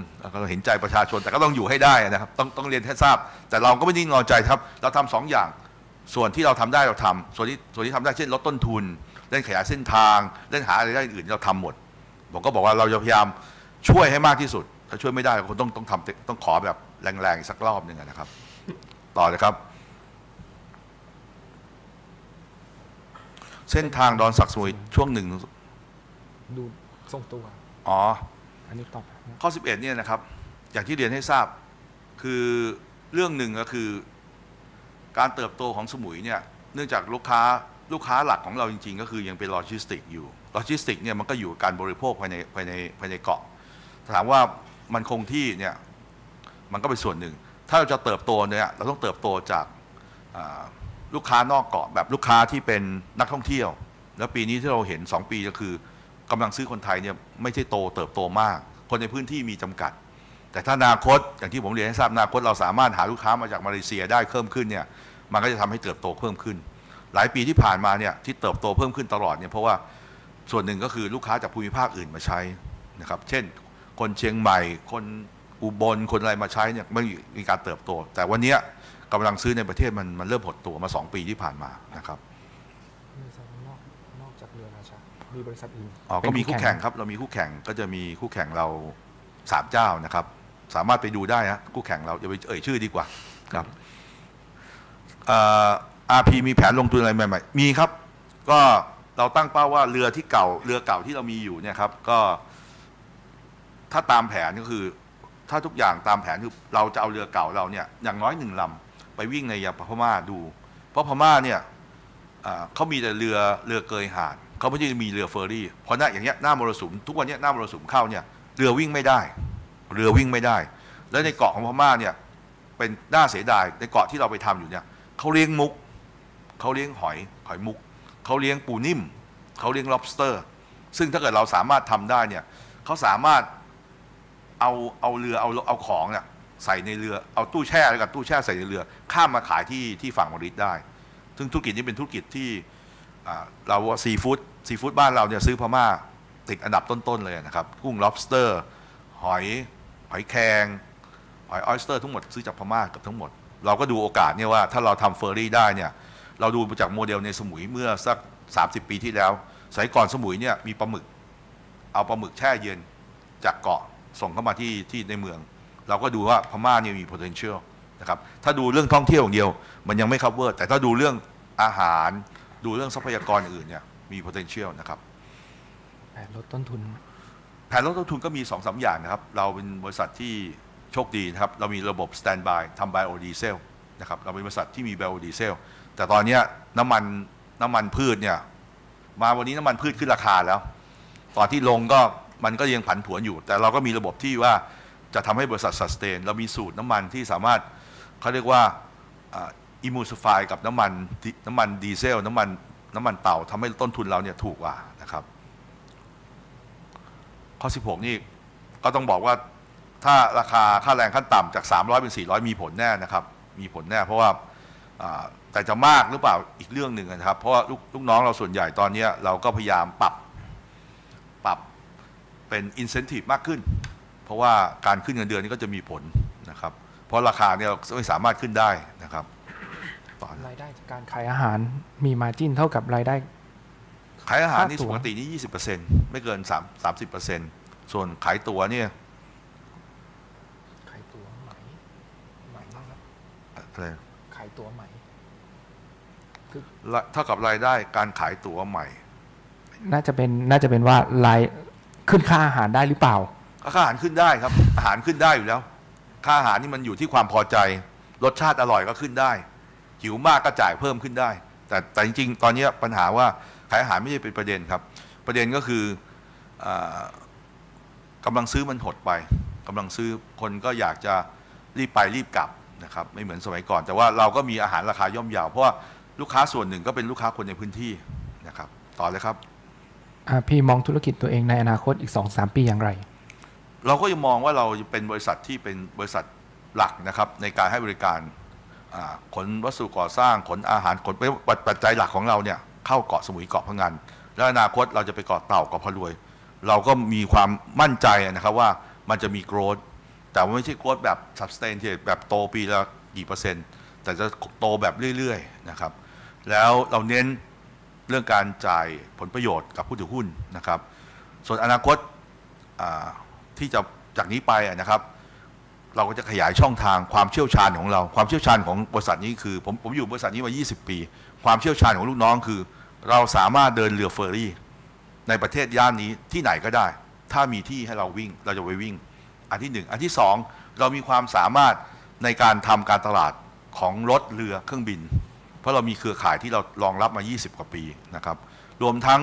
เห็นใจประชาชนแต่ก็ต้องอยู่ให้ได้นะครับต้องเรียนให้ทราบแต่เราก็ไม่นิ่งนอนใจครับเราทำ2 อย่างส่วนที่เราทำได้เราทำส่วนที่ทำได้เช่นลดต้นทุนเล่นขยายเส้นทางเล่นหาอะไรได้อื่นเราทำหมดผมก็บอกว่าเราจะพยายามช่วยให้มากที่สุดถ้าช่วยไม่ได้เราต้องขอแบบแรงๆสักรอบหนึ่งนะครับต่อเลยครับเส้นทางดอนสักสมุยช่วงหนึ่งดูทรงตัวอันนี้ตอบข้อ11เนี่ยนะครับอย่างที่เรียนให้ทราบคือเรื่องหนึ่งก็คือการเติบโตของสมุยเนี่ยเนื่องจากลูกค้าหลักของเราจริงๆก็คือยังเป็นโลจิสติกอยู่โลจิสติกเนี่ยมันก็อยู่การบริโภคภายในเกาะถามว่ามันคงที่เนี่ยมันก็เป็นส่วนหนึ่งถ้าเราจะเติบโตเนี่ยเราต้องเติบโตจากลูกค้านอกเกาะแบบลูกค้าที่เป็นนักท่องเที่ยวแล้วปีนี้ที่เราเห็น2 ปีก็คือกำลังซื้อคนไทยเนี่ยไม่ใช่เติบโตมากคนในพื้นที่มีจำกัดแต่ถ้าอนาคตอย่างที่ผมเรียนให้ทราบอนาคตเราสามารถหาลูกค้ามาจากมาเลเซียได้เพิ่มขึ้นเนี่ยมันก็จะทำให้เติบโตเพิ่มขึ้นหลายปีที่ผ่านมาเนี่ยที่เติบโตเพิ่มขึ้นตลอดเนี่ยเพราะว่าส่วนหนึ่งก็คือลูกค้าจากภูมิภาคอื่นมาใช้นะครับเช่นคนเชียงใหม่คนอุบลคนอะไรมาใช้เนี่ยไม่มีการเติบโตแต่วันนี้กำลังซื้อในประเทศมันเริ่มหดตัวมา2 ปีที่ผ่านมานะครับนอกจากเรือราชามีบริษัทอื่นก็มีคู่แข่งครับเรามีคู่แข่งก็จะมีคู่แข่งเรา3 เจ้านะครับสามารถไปดูได้นะคู่แข่งเราอย่าไปเอ่ยชื่อดีกว่าครับRP มีแผนลงทุนอะไรใหม่ๆมีครับก็เราตั้งเป้าว่าเรือเก่าที่เรามีอยู่เนี่ยครับก็ถ้าตามแผนก็คือถ้าทุกอย่างตามแผนคือเราจะเอาเรือเก่าเราเนี่ยอย่างน้อย1 ลำไปวิ่งในยามพม่าดูเพราะพม่าเนี่ยเขามีแต่เรือเกยหาดเขาไม่ได้มีเรือเฟอร์รี่เพราะอย่างเงี้ยหน้ามรสุมทุกวันนี้หน้ามรสุมเข้าเนี่ยเรือวิ่งไม่ได้ แล้วในเกาะของพม่าเนี่ยเป็นน่าเสียดายในเกาะที่เราไปทำอยู่เนี่ยเขาเลี้ยงมุกเขาเลี้ยงหอยมุกเขาเลี้ยงปูนิ่มเขาเลี้ยง lobster ซึ่งถ้าเกิดเราสามารถทำได้เนี่ยเขาสามารถเอาเรือเอาของเนี่ยใส่ในเรือเอาตู้แช่แล้วกันตู้แช่ใส่ในเรือข้ามมาขายที่ฝั่งมอริสได้ซึ่งธุรกิจนี้เป็นธุรกิจที่เราว่าซีฟู้ดบ้านเราเนี่ยซื้อพม่าติดอันดับต้นๆเลยนะครับกุ้ง lobster หอยแครงหอยออสเตอร์ทั้งหมดซื้อจากพม่ากับทั้งหมดเราก็ดูโอกาสเนี่ยว่าถ้าเราทำเฟอร์รี่ได้เนี่ยเราดูมาจากโมเดลในสมุยเมื่อสัก30 ปีที่แล้วสมัยก่อนสมุยเนี่ยมีปลาหมึกเอาปลาหมึกแช่เย็นจากเกาะส่งเข้ามาที่ในเมืองเราก็ดูว่าพม่าเนี่ยมี potential นะครับถ้าดูเรื่องท่องเที่ยวอย่างเดียวมันยังไม่ cover แต่ถ้าดูเรื่องอาหารดูเรื่องทรัพยากรอื่นเนี่ยมี potential นะครับแผนลดต้นทุนก็มี 2-3 อย่างนะครับเราเป็นบริษัทที่โชคดีนะครับเรามีระบบ standby ทำ biodiesel นะครับเราเป็นบริษัทที่มี biodiesel แต่ตอนนี้น้ำมันพืชเนี่ยมาวันนี้น้ำมันพืชขึ้นราคาแล้วตอนที่ลงก็มันก็ยังผันผวนอยู่แต่เราก็มีระบบที่ว่าจะทำให้บริษัท sustain เรามีสูตรน้ำมันที่สามารถเขาเรียกว่าemulsify กับน้ำมันดีเซลน้ำมันเตาทำให้ต้นทุนเราเนี่ยถูกกว่านะครับข้อ 16 นี่ก็ต้องบอกว่าถ้าราคาค่าแรงขั้นต่ำจาก300เป็น400มีผลแน่นะครับมีผลแน่เพราะว่าแต่จะมากหรือเปล่าอีกเรื่องหนึ่งนะครับเพราะว่าลูกน้องเราส่วนใหญ่ตอนนี้เราก็พยายามปรับเป็น incentive มากขึ้นเพราะว่าการขึ้นเงินเดือนนี้ก็จะมีผลนะครับเพราะราคาเนี่ยไม่สามารถขึ้นได้นะครับรายได้จากการขายอาหารมีมาจิ้นเท่ากับรายได้ขายอาหารนี่ปกตินี่ 20% ไม่เกิน30%ส่วนขายตัวเนี่ยขายตัวไหมนะครับอะไรขายตัวไหมคือเท่ากับรายได้การขายตั๋วใหม่น่าจะเป็นว่ารายขึ้นค่าอาหารได้หรือเปล่าค่าอาหารขึ้นได้ครับอาหารขึ้นได้อยู่แล้วค่าอาหารนี่มันอยู่ที่ความพอใจรสชาติอร่อยก็ขึ้นได้หิวมากก็จ่ายเพิ่มขึ้นได้แต่จริงๆตอนนี้ปัญหาว่าขายอาหารไม่ใช่เป็นประเด็นครับประเด็นก็คือกำลังซื้อมันหดไปกำลังซื้อคนก็อยากจะรีบไปรีบกลับนะครับไม่เหมือนสมัยก่อนแต่ว่าเราก็มีอาหารราคาย่อมเยาเพราะว่าลูกค้าส่วนหนึ่งก็เป็นลูกค้าคนในพื้นที่นะครับต่อเลยครับพี่มองธุรกิจตัวเองในอนาคตอีก 2-3 ปีอย่างไรเราก็ยังมองว่าเราเป็นบริษัทที่เป็นบริษัทหลักนะครับในการให้บริการขนวัสดุก่อสร้างขนอาหารขนปัจจัยหลักของเราเนี่ยเข้าเกาะสมุยเกาะพะงันและอนาคตเราจะไปเกาะเต่าเกาะพะรวยเราก็มีความมั่นใจนะครับว่ามันจะมีโกรธแต่ว่าไม่ใช่โกรธแบบ substantial แบบโตปีละกี่เปอร์เซ็นต์แต่จะโตแบบเรื่อยๆนะครับแล้วเราเน้นเรื่องการจ่ายผลประโยชน์กับผู้ถือหุ้นนะครับส่วนอนาคตที่จะจากนี้ไปนะครับเราก็จะขยายช่องทางความเชี่ยวชาญของเราความเชี่ยวชาญของบริษัทนี้คือผมอยู่บริษัทนี้มา20 ปีความเชี่ยวชาญของลูกน้องคือเราสามารถเดินเรือเฟอร์รี่ในประเทศย่านนี้ที่ไหนก็ได้ถ้ามีที่ให้เราวิ่งเราจะไปวิ่งอันที่1อันที่2เรามีความสามารถในการทำการตลาดของรถเรือเครื่องบินเพราะเรามีเครือข่ายที่เรารองรับมา20 กว่าปีนะครับรวมทั้ง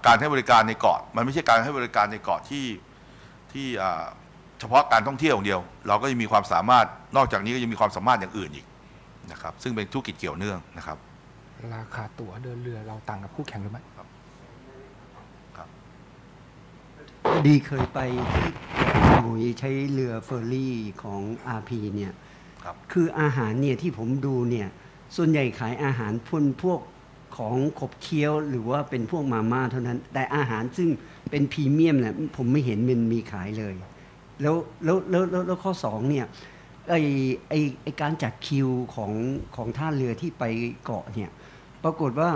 การให้บริการในเกาะมันไม่ใช่การให้บริการในเกาะที่เฉพาะการท่องเที่ยวอย่างเดียวเราก็ยังมีความสามารถนอกจากนี้ก็ยังมีความสามารถอย่างอื่นอีกนะครับซึ่งเป็นธุรกิจเกี่ยวเนื่องนะครับราคาตั๋วเดินเรือเราต่างกับคู่แข่งหรือไม่ครับดีเคยไปที่สมุยใช้เรือเฟอร์รี่ของ RP เนี่ยคืออาหารเนี่ยที่ผมดูเนี่ยส่วนใหญ่ขายอาหารพวกของขบเคี้ยวหรือว่าเป็นพวกมาม่าเท่านั้นแต่อาหารซึ่งเป็นพรีเมียมเนี่ยผมไม่เห็นมันมีขายเลยแล้วข้อ2เนี่ยไอการจัดคิวของท่าเรือที่ไปเกาะเนี่ยปรากฏว่า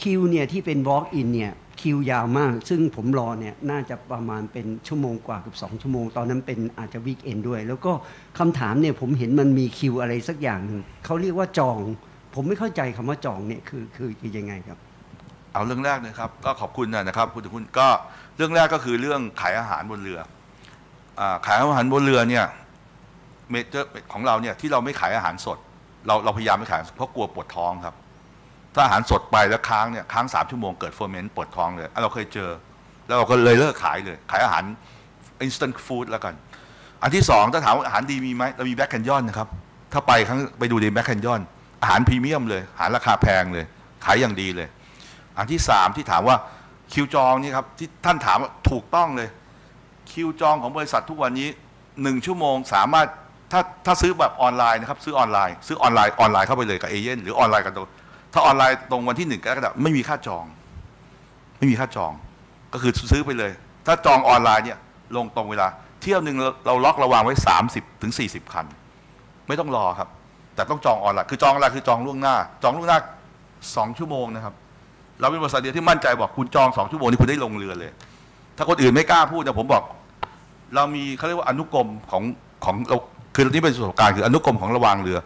คิวเนี่ยที่เป็น walk in เนี่ยคิวยาวมากซึ่งผมรอเนี่ยน่าจะประมาณเป็นชั่วโมงกว่ากับ2 ชั่วโมงตอนนั้นเป็นอาจจะวีคเอนด้วยแล้วก็คำถามเนี่ยผมเห็นมันมีคิวอะไรสักอย่างหนึ่งเขาเรียกว่าจองผมไม่เข้าใจคำว่าจองเนี่ยคือยังไงครับเอาเรื่องแรกนะครับก็ขอบคุณนะครับผู้ถือหุ้นก็เรื่องแรกก็คือเรื่องขายอาหารบนเรือขายอาหารบนเรือเนี่ยเมเจอร์ของเราเนี่ยที่เราไม่ขายอาหารสดเราพยายามไม่ขายเพราะกลัวปวดท้องครับถ้าอาหารสดไปแล้วค้าง3 ชั่วโมงเกิดเฟอร์เมนต์ปวดท้องเลยเราเคยเจอแล้วเราก็เลยเลิกขายเลยขายอาหาร instant food แล้วกัน อันที่สองถ้าถามว่าอาหารดีมีไหมเรามีแบ็คแคนยอนนะครับถ้าไปดูในแบ็คแคนยอนอาหารพรีเมียมเลยอาหารราคาแพงเลยขายอย่างดีเลยอันที่สามที่ถามว่าคิวจองนี่ครับที่ท่านถามว่าถูกต้องเลยคิวจองของบริษัททุกวันนี้1 ชั่วโมงสามารถถ้าซื้อแบบออนไลน์นะครับซื้อออนไลน์เข้าไปเลยกับเอเย่นหรือออนไลน์กันตรงถ้าออนไลน์ตรงวันที่1กรกฎาคมไม่มีค่าจองก็คือซื้อไปเลยถ้าจองออนไลน์เนี่ยลงตรงเวลาเที่ยวหนึ่งเราล็อกระวางไว้30 ถึง 40 คันไม่ต้องรอครับแต่ต้องจองออนไลน์คือจองออนไลน์คือจองล่วงหน้า2 ชั่วโมงนะครับเราเป็นบริษัทเดียวที่มั่นใจบอกคุณจอง2 ชั่วโมงนี่คุณได้ลงเรือเลยถ้าคนอื่นไม่กล้าพูดนะผมบอกเรามีเขาเรียกว่าอนุกรมของเราคือนี่เป็นประสบการณ์คืออนุกรมของระวางเรือ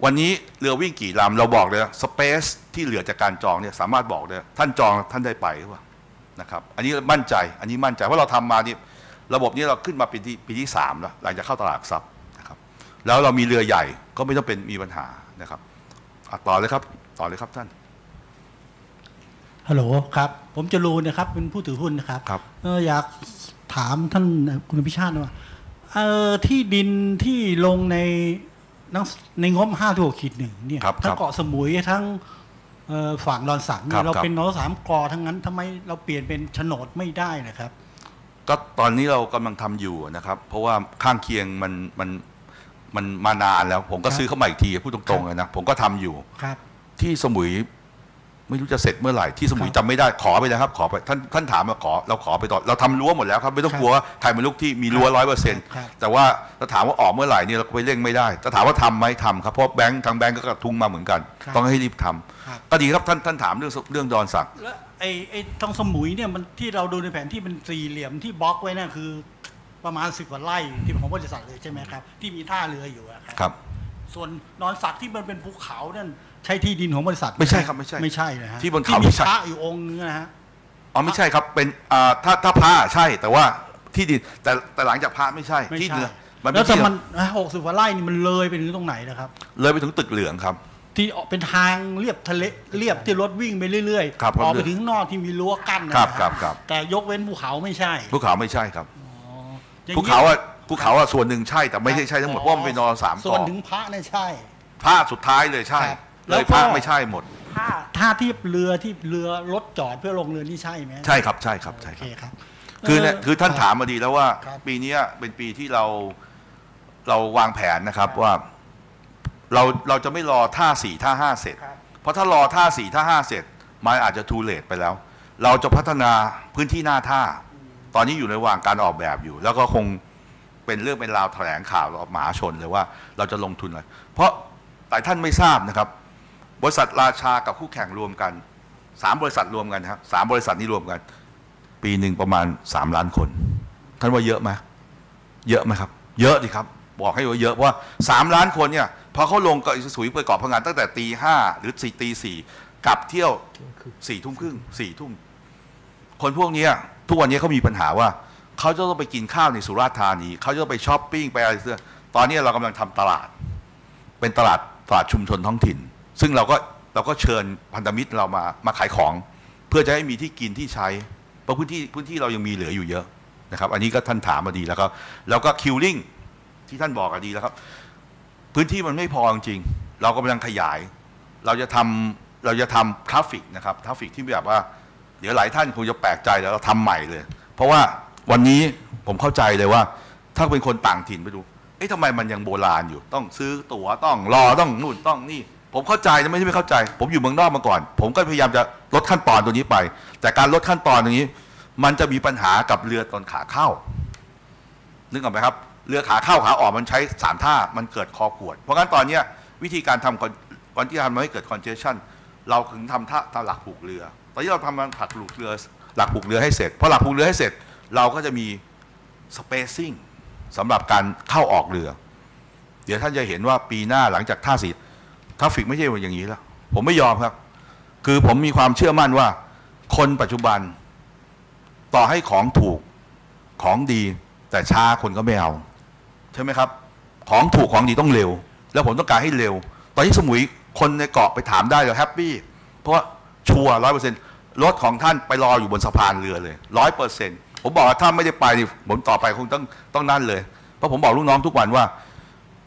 วันนี้เรือวิ่งกี่ลำเราบอกเลยสเปซที่เหลือจากการจองเนี่ยสามารถบอกได้ท่านจองท่านได้ไปหรือเปล่านะครับอันนี้มั่นใจเพราะเราทำมานี่ระบบนี้เราขึ้นมาปีที่3แล้วหลังจากเข้าตลาดซับนะครับแล้วเรามีเรือใหญ่ก็ไม่ต้องมีปัญหานะครับต่อเลยครับท่านฮัลโหลครับผมจรูนนะครับเป็นผู้ถือหุ้นนะครับอยากถามท่านคุณพิชาติว่าที่ดินที่ลงในงบ5.1เนี่ยทั้งเกาะสมุยทั้งฝั่งดอนสักเนี่ยเราเป็นน.3 ก.ทั้งนั้นทำไมเราเปลี่ยนเป็นโฉนดไม่ได้นะครับก็ตอนนี้เรากำลังทำอยู่นะครับเพราะว่าข้างเคียงมันมานานแล้วผมก็ซื้อเข้ามาอีกทีพูดตรงๆเลยนะผมก็ทำอยู่ที่สมุยไม่รู้จะเสร็จเมื่อไหร่ที่สมุยจำไม่ได้ขอไปแล้วครับขอไปท่านถามมาเราขอไปต่อเราทำรั้วหมดแล้วครับไม่ต้องกลัวว่าไทยเป็นลูกที่มีรั้ว100%แต่ว่าถ้าถามว่าออกเมื่อไหร่เนี่ยเราไปเร่งไม่ได้ถ้าถามว่าทำไหมทำครับเพราะทางแบงก์ก็กระทุ้งมาเหมือนกันต้องให้รีบทำก็ดีครับท่านถามเรื่องดอนสักแล้วไอ้ทางสมุยเนี่ยมันที่เราดูในแผนที่เป็นสี่เหลี่ยมที่บล็อกไว้นั่นคือประมาณ10 กว่าไร่ที่ของบริษัทเลยใช่ไหมครับที่มีท่าเรืออยู่ครับส่วนดอนสักที่มันเป็นภูเขานั่นใช่ที่ดินของบริษัทไม่ใช่ครับไม่ใช่นะฮะที่บนเขามีพระอยู่องค์นึงนะฮะไม่ใช่ครับเป็นถ้าพระใช่แต่ว่าที่ดินแต่หลังจากพระไม่ใช่ที่เรือแล้วแต่มัน60 กว่าไร่นี่มันเลยไปถึงตรงไหนนะครับเลยไปถึงตึกเหลืองครับที่ออกเป็นทางเรียบทะเลเรียบที่รถวิ่งไปเรื่อยๆออกไปถึงนอกที่มีรั้วกั้นนะครับแต่ยกเว้นภูเขาไม่ใช่ภูเขาไม่ใช่ครับภูเขาส่วนหนึ่งใช่แต่ไม่ใช่ทั้งหมดเพราะมันเป็นน.3 ส่วนถึงพระเนี่ยใช่พระสุดท้ายเลยใช่เลยพระไม่ใช่หมดท่าที่เรือรถจอดเพื่อลงเรือนี่ใช่ไหมใช่ครับคือท่านถามมาดีแล้วว่าปีนี้เป็นปีที่เราวางแผนนะครับว่าเราจะไม่รอท่า4ท่า5เสร็จเพราะถ้ารอท่า4ท่า5เสร็จมันอาจจะทูเลตไปแล้วเราจะพัฒนาพื้นที่หน้าท่าตอนนี้อยู่ในระหว่างการออกแบบอยู่แล้วก็คงเป็นเรื่องเป็นราวแถลงข่าวมหาชนเลยว่าเราจะลงทุนอะไรเพราะหลายท่านไม่ทราบนะครับบริษัทราชากับคู่แข่งรวมกัน3 บริษัทรวมกันครับ3 บริษัทนี้รวมกันปีหนึ่งประมาณ3 ล้านคนท่านว่าเยอะไหมครับเยอะดิครับบอกให้ว่าเยอะเพราะว่า3 ล้านคนเนี่ยพอเขาลงเกาะสุยไปเกาะพังงานตั้งแต่ตี 5หรือตี 4กลับเที่ยว4 ทุ่มครึ่ง4 ทุ่มคนพวกนี้ทุกวันนี้เขามีปัญหาว่าเขาจะต้องไปกินข้าวในสุราษฎร์ธานีเขาจะต้องไปช้อปปิ้งไปอะไรเสื้อตอนนี้เรากำลังทำตลาดเป็นตลาดชุมชนท้องถิ่นซึ่งเราก็เชิญพันธมิตรเรามาขายของเพื่อจะให้มีที่กินที่ใช้เพราะพื้นที่เรายังมีเหลืออยู่เยอะนะครับอันนี้ก็ท่านถามมาดีแล้วก็คิวลิ่งที่ท่านบอกดีแล้วครับพื้นที่มันไม่พอจริงเรากำลังขยายเราจะทำทราฟฟิกนะครับทราฟฟิกที่แบบว่าเดี๋ยวหลายท่านคงจะแปลกใจแล้วเราทำใหม่เลยเพราะว่าวันนี้ผมเข้าใจเลยว่าถ้าเป็นคนต่างถิ่นไปดูทำไมมันยังโบราณอยู่ต้องซื้อตั๋วต้องรอต้องนู่นต้องนี่ผมเข้าใจนะไม่ใช่ไม่เข้าใจผมอยู่เมืองนอกมาก่อนผมก็พยายามจะลดขั้นตอนตรงนี้ไปแต่การลดขั้นตอนตรงนี้มันจะมีปัญหากับเรือตอนขาเข้านึกออกไหมครับเรือขาเข้าขาออกมันใช้3 ท่ามันเกิดคอขวดเพราะงั้นตอนนี้วิธีการทำวันที่ทำให้เกิดคอนเจชั่นเราถึงทำท่าหลักผูกเรือตอนนี้เราทำหลักผูกเรือให้เสร็จพอหลักผูกเรือให้เสร็จเราก็จะมีสเปซซิ่งสำหรับการเข้าออกเรือเดี๋ยวท่านจะเห็นว่าปีหน้าหลังจากท่าสีทราฟฟิกไม่ใช่อย่างนี้แล้วผมไม่ยอมครับคือผมมีความเชื่อมั่นว่าคนปัจจุบันต่อให้ของถูกของดีแต่ช้าคนก็ไม่เอาใช่ไหมครับของถูกของดีต้องเร็วแล้วผมต้องการให้เร็วตอนที่สมุยคนในเกาะไปถามได้เลยแฮปปี้เพราะว่าชัวร์100%รถของท่านไปรออยู่บนสะพานเรือเลย100%ผมบอกว่าถ้าไม่ได้ไปผมต่อไปคงต้องนั่นเลยเพราะ ราะผมบอกลูกน้องทุกวันว่า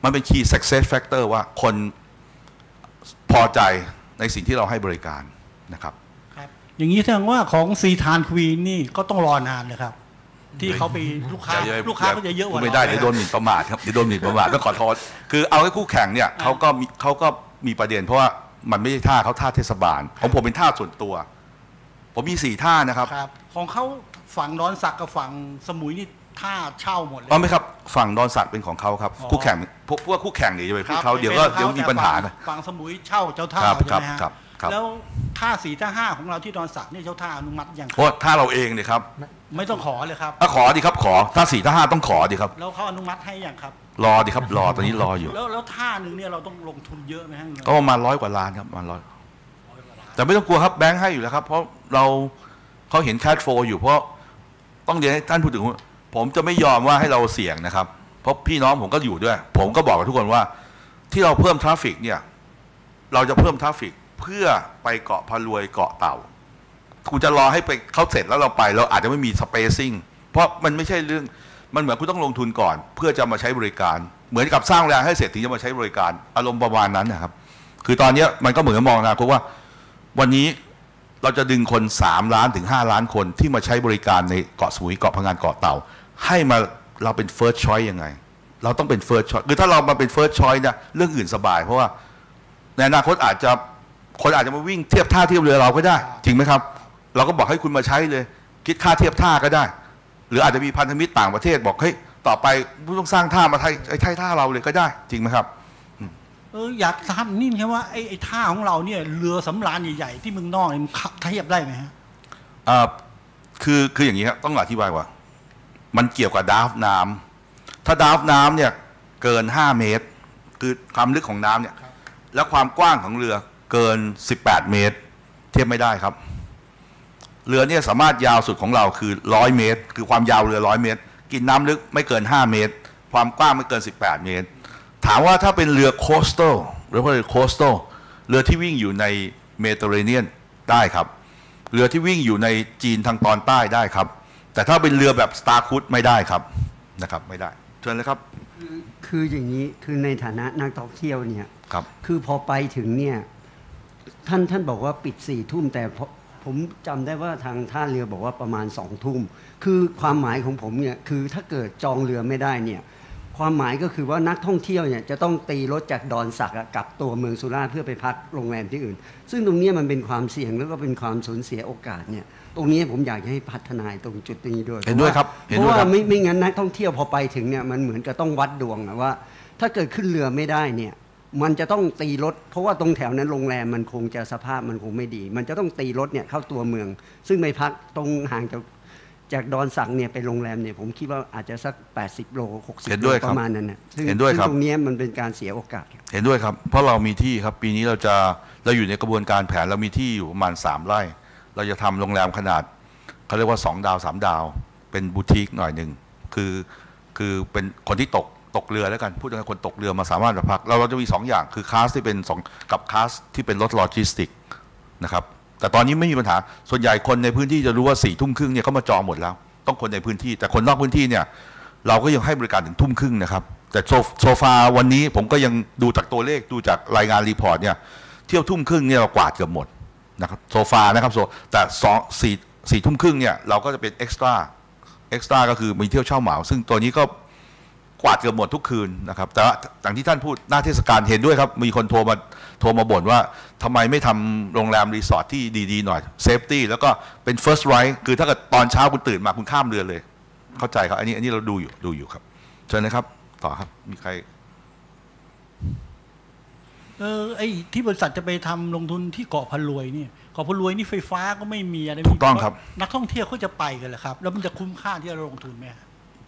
มันเป็น key success factor ว่าคนพอใจในสิ่งที่เราให้บริการนะครับอย่างนี้แสดงว่าของซีทานควีนนี่ก็ต้องรอนานเลยครับที่เขาไปลูกค้าก็จะเยอะกว่าไม่ได้เดี๋ยวโดนหมิ่นประมาทครับเดี๋ยวโดนหมิ่นประมาทต้องขอโทษคือเอาให้คู่แข่งเนี่ยเขาก็มีประเด็นเพราะว่ามันไม่ใช่ท่าเขาท่าเทศบาลของผมเป็นท่าส่วนตัวผมมี4 ท่านะครับของเขาฝั่งดอนสักกับฝั่งสมุยนี่ท่าเช่าหมดเลยไม่ครับฝั่งดอนสักเป็นของเขาครับคู่แข่งพวกคู่แข่งเนี่ยจะไปพูดเขาเดี๋ยวมีปัญหาฝั่งสมุยเช่าเจ้าท่าใช่ไหมครับแล้วท่า4 ท่า 5ของเราที่ดอนสักนี่เจ้าท่าอนุมัติยังเพราะท่าเราเองเนี่ยครับไม่ต้องขอเลยครับขอดีครับขอท่า4 ท่า 5ต้องขอดีครับแล้วเขาอนุมัติให้ยังครับรอดีครับรอตอนนี้รออยู่แล้วท่าหนึ่งเนี่ยเราต้องลงทุนเยอะไหมฮะก็ประมาณ100 กว่าล้านครับประมาณ100แต่ไม่ต้องกลัวครับแบงค์ให้อยู่แล้วครับเพราะเขาเห็นแคชโฟลอยู่เพราะต้องเรียนให้ท่านพูดถึงผมจะไม่ยอมว่าให้เราเสี่ยงนะครับเพราะพี่น้องผมก็อยู่ด้วยผมก็บอกกับทุกคนว่าที่เราเพิ่มทราฟฟิกเนี่ยเราจะเพิ่มทราฟฟิกเพื่อไปเกาะพะรวยเกาะเต่าคุณจะรอให้ไปเขาเสร็จแล้วเราไปเราอาจจะไม่มีสเปซซิ่งเพราะมันไม่ใช่เรื่องมันเหมือนคุณต้องลงทุนก่อนเพื่อจะมาใช้บริการเหมือนกับสร้างโรงแรมให้เสร็จถึงจะมาใช้บริการอารมณ์ประมาณนั้นนะครับคือตอนนี้มันก็เหมือนมองนะเพราะว่าวันนี้เราจะดึงคน3 ล้านถึง5 ล้านคนที่มาใช้บริการในเกาะสมุยเกาะพะงันเกาะเต่าให้มาเราเป็น first choice ยังไงเราต้องเป็น first choice คือถ้าเรามาเป็น first choice เนี่ยเรื่องอื่นสบายเพราะว่าในอนาคตคนอาจจะมาวิ่งเทียบท่าเทียบเรือเราก็ได้จริงไหมครับเราก็บอกให้คุณมาใช้เลยคิดค่าเทียบท่าก็ได้หรืออาจจะมีพันธมิตรต่างประเทศบอกเฮ้ยต่อไปไม่ต้องสร้างท่ามาใช้ท่าเราเลยก็ได้จริงไหมครับอยากทำนี่แค่ว่าไอ้ท่าของเราเนี่ยเรือสำราญใหญ่ๆที่เมืองนอกมันเทียบได้ไหมฮะคืออย่างนี้ครับต้องอธิบายว่ามันเกี่ยวกับดาฟน้ำถ้าดาฟน้ำเนี่ยเกิน5 เมตรคือความลึกของน้ำเนี่ยแล้วความกว้างของเรือเกิน18 เมตรเทียบไม่ได้ครับเรือเนี่ยสามารถยาวสุดของเราคือ100 เมตรคือความยาวเรือ100 เมตรกินน้ำลึกไม่เกิน5 เมตรความกว้างไม่เกิน18 เมตรถามว่าถ้าเป็นเรือโคสตัลหรือว่าเรือโคสตัลเรือที่วิ่งอยู่ในเมดิเตอร์เรเนียนได้ครับเรือที่วิ่งอยู่ในจีนทางตอนใต้ได้ครับแต่ถ้าเป็นเรือแบบสตาร์คูดไม่ได้ครับนะครับไม่ได้เชิญเลยครับคืออย่างนี้คือในฐานะนักท่องเที่ยวเนี่ยครับคือพอไปถึงเนี่ยท่านบอกว่าปิด4 ทุ่มแต่ผมจำได้ว่าทางท่าเรือบอกว่าประมาณ2 ทุ่มคือความหมายของผมเนี่ยคือถ้าเกิดจองเรือไม่ได้เนี่ยความหมายก็คือว่านักท่องเที่ยวเนี่ยจะต้องตีรถจากดอนสักกลับตัวเมืองสุราษฎร์เพื่อไปพักโรงแรมที่อื่นซึ่งตรงนี้มันเป็นความเสี่ยงแล้วก็เป็นความสูญเสียโอกาสเนี่ยตรงนี้ผมอยากให้พัฒนาตรงจุดนี้ด้วยเห็นด้วยครับเพราะว่าไม่งั้นนักท่องเที่ยวพอไปถึงเนี่ยมันเหมือนกับต้องวัดดวงว่าถ้าเกิดขึ้นเรือไม่ได้เนี่ยมันจะต้องตีรถเพราะว่าตรงแถวนั้นโรงแรมมันคงจะสภาพมันคงไม่ดีมันจะต้องตีรถเนี่ยเข้าตัวเมืองซึ่งไปพักตรงห่างจากดอนสักเนี่ยไปโรงแรมเนี่ยผมคิดว่าอาจจะสัก80 โล60 โลประมาณนั้นนะซึ่งตรงนี้มันเป็นการเสียโอกาสเห็นด้วยครับเพราะเรามีที่ครับปีนี้เราอยู่ในกระบวนการแผนเรามีที่อยู่ประมาณ3 ไร่เราจะทำโรงแรมขนาดเขาเรียกว่า2 ดาว 3 ดาวเป็นบูติกหน่อยหนึ่งคือเป็นคนที่ตกเรือแล้วกันพูดถึงคนตกเรือมาสามารถมาพักเราจะมี2 อย่างคือคลาสที่เป็น2กับคลาสที่เป็นรถโลจิสติกนะครับแต่ตอนนี้ไม่มีปัญหาส่วนใหญ่คนในพื้นที่จะรู้ว่า4 ทุ่มครึ่งเนี่ยเขามาจองหมดแล้วต้องคนในพื้นที่แต่คนนอกพื้นที่เนี่ยเราก็ยังให้บริการถึง ทุ่มครึ่งนะครับแต่โซฟาวันนี้ผมก็ยังดูจากตัวเลขดูจากรายงานรีพอร์ตเนี่ยเที่ยว ทุ่มครึ่งเนี่ยเรากวาดเกือบหมดนะครับโซฟานะครับแต่4 ทุ่มครึ่งเนี่ยเราก็จะเป็นเอ็กซ์ตร้าก็คือมีเที่ยวเช่าเหมาซึ่งตัวนี้ก็กวาดเกือบหมดทุกคืนนะครับแต่อย่างที่ท่านพูดหน้าเทศกาลเห็นด้วยครับมีคนโทรมาบ่นว่าทำไมไม่ทำโรงแรมรีสอร์ทที่ดีๆหน่อยเซฟตี้แล้วก็เป็น first right คือถ้าเกิดตอนเช้าคุณตื่นมาคุณข้ามเรือเลยเข้าใจครับอันนี้เราดูอยู่ครับเชิญนะครับต่อครับมีใครไอ้ที่บริษัทจะไปทำลงทุนที่เกาะพะรวยนี่เกาะพะรวยนี่ไฟฟ้าก็ไม่มีอะไรถูกต้องครับนักท่องเที่ยวเขาจะไปกันเหรอครับแล้วมันจะคุ้มค่าที่เราลงทุนไหม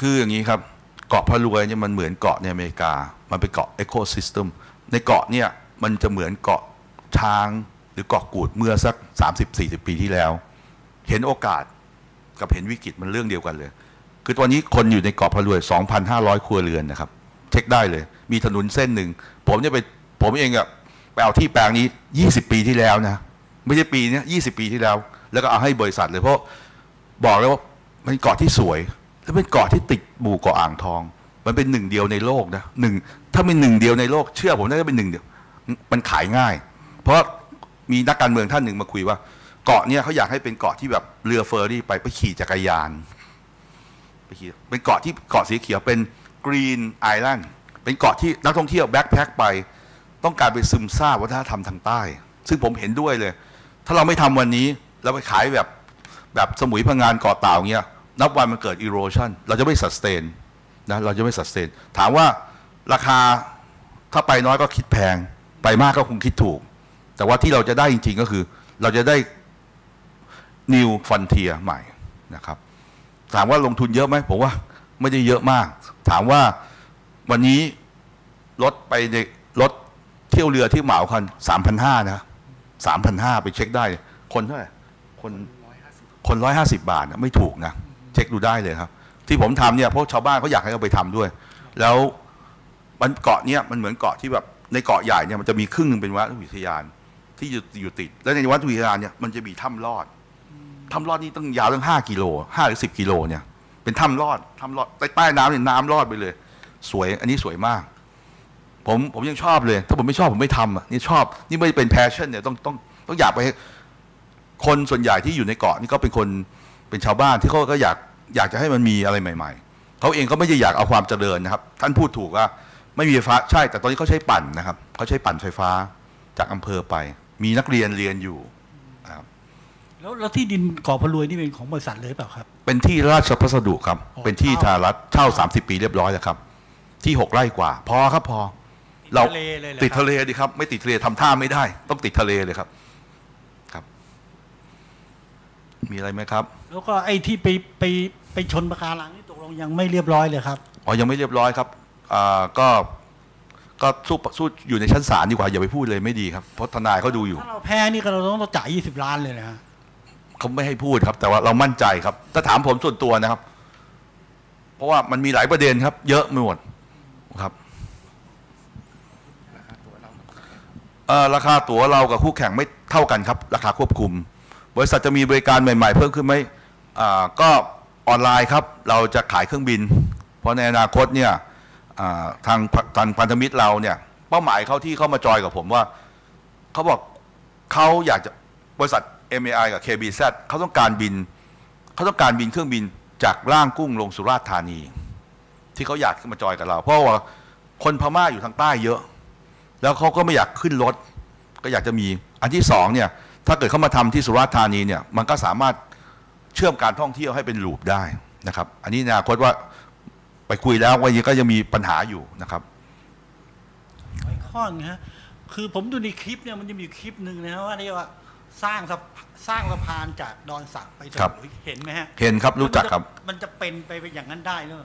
คืออย่างนี้ครับเกาะพะรวยเนี่ยมันเหมือนเกาะในอเมริกามันเป็นเกาะเอโคซิสเต็มในเกาะเนี่ยมันจะเหมือนเกาะช้างหรือเกาะกูดเมื่อสัก 30-40 ปีที่แล้วเห็นโอกาสกับเห็นวิกฤตมันเรื่องเดียวกันเลยคือตอนนี้คนอยู่ในเกาะพะรวย 2,500 ครัวเรือนนะครับเช็คได้เลยมีถนนเส้นหนึ่งผมเองอะไปเอาที่แปลงนี้20 ปีที่แล้วนะไม่ใช่ปีนี้20 ปีที่แล้วแล้วก็เอาให้บริษัทเลยเพราะบอกเลยว่ามันเกาะที่สวยและเป็นเกาะที่ติดหมู่เกาะอ่างทอง มันเป็นหนึ่งเดียวในโลกนะถ้าเป็นหนึ่งเดียวในโลกเชื่อผมน่าจะเป็นหนึ่งเดียวมันขายง่ายเพราะมีนักการเมืองท่านหนึ่งมาคุยว่าเกาะเนี่ยเขาอยากให้เป็นเกาะที่แบบเรือเฟอร์รี่ไปขี่จักรยานไปขี่เป็นเกาะที่เกาะสีเขียวเป็นกรีนไอแลนด์เป็นเกาะที่นักท่องเที่ยวแบ็คแพ็คไปต้องการไปซึมซาบวัฒนธรรมทางใต้ซึ่งผมเห็นด้วยเลยถ้าเราไม่ทำวันนี้เราไปขายแบบสมุยพังงานเกาะเต่าเงี้ยนับวันมันเกิด erosion เราจะไม่ sustain นะเราจะไม่ sustain ถามว่าราคาถ้าไปน้อยก็คิดแพงไปมากก็คงคิดถูกแต่ว่าที่เราจะได้จริงๆก็คือเราจะได้ new frontier ใหม่นะครับถามว่าลงทุนเยอะไหมผมว่าไม่ได้เยอะมากถามว่าวันนี้รถไปในรถเที่ยวเรือที่เหมาคัน 3,500 นะ 3,500 ไปเช็คได้คนเท่าไหร่คน150 บาทนะไม่ถูกนะเช็คดูได้เลยครับที่ผมทำเนี่ยเพราะชาวบ้านเขาอยากให้เราไปทำด้วยแล้วมันเกาะเนี้ยมันเหมือนเกาะที่แบบในเกาะใหญ่เนี่ยมันจะมีครึ่งนึงเป็นวัดอุทยานที่อยู่ติดและในวัดอุทยานเนี่ยมันจะมีถ้ำลอดนี่ต้องยาวตั้ง5 กิโล5 หรือ 10 กิโลเนี่ยเป็นถ้ำลอดใต้น้ำเนี่ยน้ำลอดไปเลยสวยอันนี้สวยมากผมยังชอบเลยถ้าผมไม่ชอบผมไม่ทำอ่ะนี่ชอบนี่ไม่เป็นแพชชั่นเนี่ยต้องอยากไปคนส่วนใหญ่ที่อยู่ในเกาะนี่ก็เป็นชาวบ้านที่เขาก็อยากจะให้มันมีอะไรใหม่ๆเขาเองก็ไม่ได้อยากเอาความเจริญนะครับท่านพูดถูกว่าไม่มีไฟฟ้าใช่แต่ตอนนี้เขาใช้ปั่นนะครับเขาใช้ปั่นไฟฟ้าจากอำเภอไปมีนักเรียนเรียนอยู่ครับแล้วที่ดินเกาะพะรวยนี่เป็นของบริษัทเลยเปล่าครับเป็นที่ราชพัสดุครับเป็นที่ทารัฐเช่า30 ปีเรียบร้อยแล้วครับที่6 ไร่กว่าพอครับพอเราติดทะเลดิครับไม่ติดทะเลทำท่าไม่ได้ต้องติดทะเลเลยครับครับมีอะไรไหมครับแล้วก็ไอ้ที่ไปชนปะการังนี่ตกลงยังไม่เรียบร้อยเลยครับอ๋อยังไม่เรียบร้อยครับก็สู้อยู่ในชั้นศาลดีกว่าอย่าไปพูดเลยไม่ดีครับเพราะทนายเขาดูอยู่ถ้าเราแพ้นี่ก็เราต้องจ่าย20 ล้านเลยนะฮะเขาไม่ให้พูดครับแต่ว่าเรามั่นใจครับถ้าถามผมส่วนตัวนะครับเพราะว่ามันมีหลายประเด็นครับเยอะไปหมดครับราคาตั๋วเรากับคู่แข่งไม่เท่ากันครับราคาควบคุมบริษัทจะมีบริการใหม่ๆเพิ่มขึ้นไหมก็ออนไลน์ครับเราจะขายเครื่องบินเพราะในอนาคตเนี่ยทางพันธมิตรเราเนี่ยเป้าหมายเขาที่เขามาจอยกับผมว่าเขาบอกเขาอยากจะบริษัท MAI กับ KBZ เขาต้องการบินเครื่องบินจากล่างกุ้งลงสุราษฎร์ธานีที่เขาอยากมาจอยกับเราเพราะว่าคนพม่าอยู่ทางใต้เยอะแล้วเขาก็ไม่อยากขึ้นรถก็อยากจะมีอันที่สองเนี่ยถ้าเกิดเขามาทำที่สุราษฎร์ธานีเนี่ยมันก็สามารถเชื่อมการท่องเที่ยวให้เป็นลูปได้นะครับอันนี้อนาคตว่าไปคุยแล้วว่ายังก็ยังมีปัญหาอยู่นะครับไอ้ข้อนะฮะคือผมดูในคลิปเนี่ยมันจะมีคลิปหนึ่งนะว่าเรียกว่าสร้างสะพานจากดอนสักไปสมุยเห็นไหมฮะเห็นครับรู้จักครับมันจะเป็นไปอย่างนั้นได้หรือ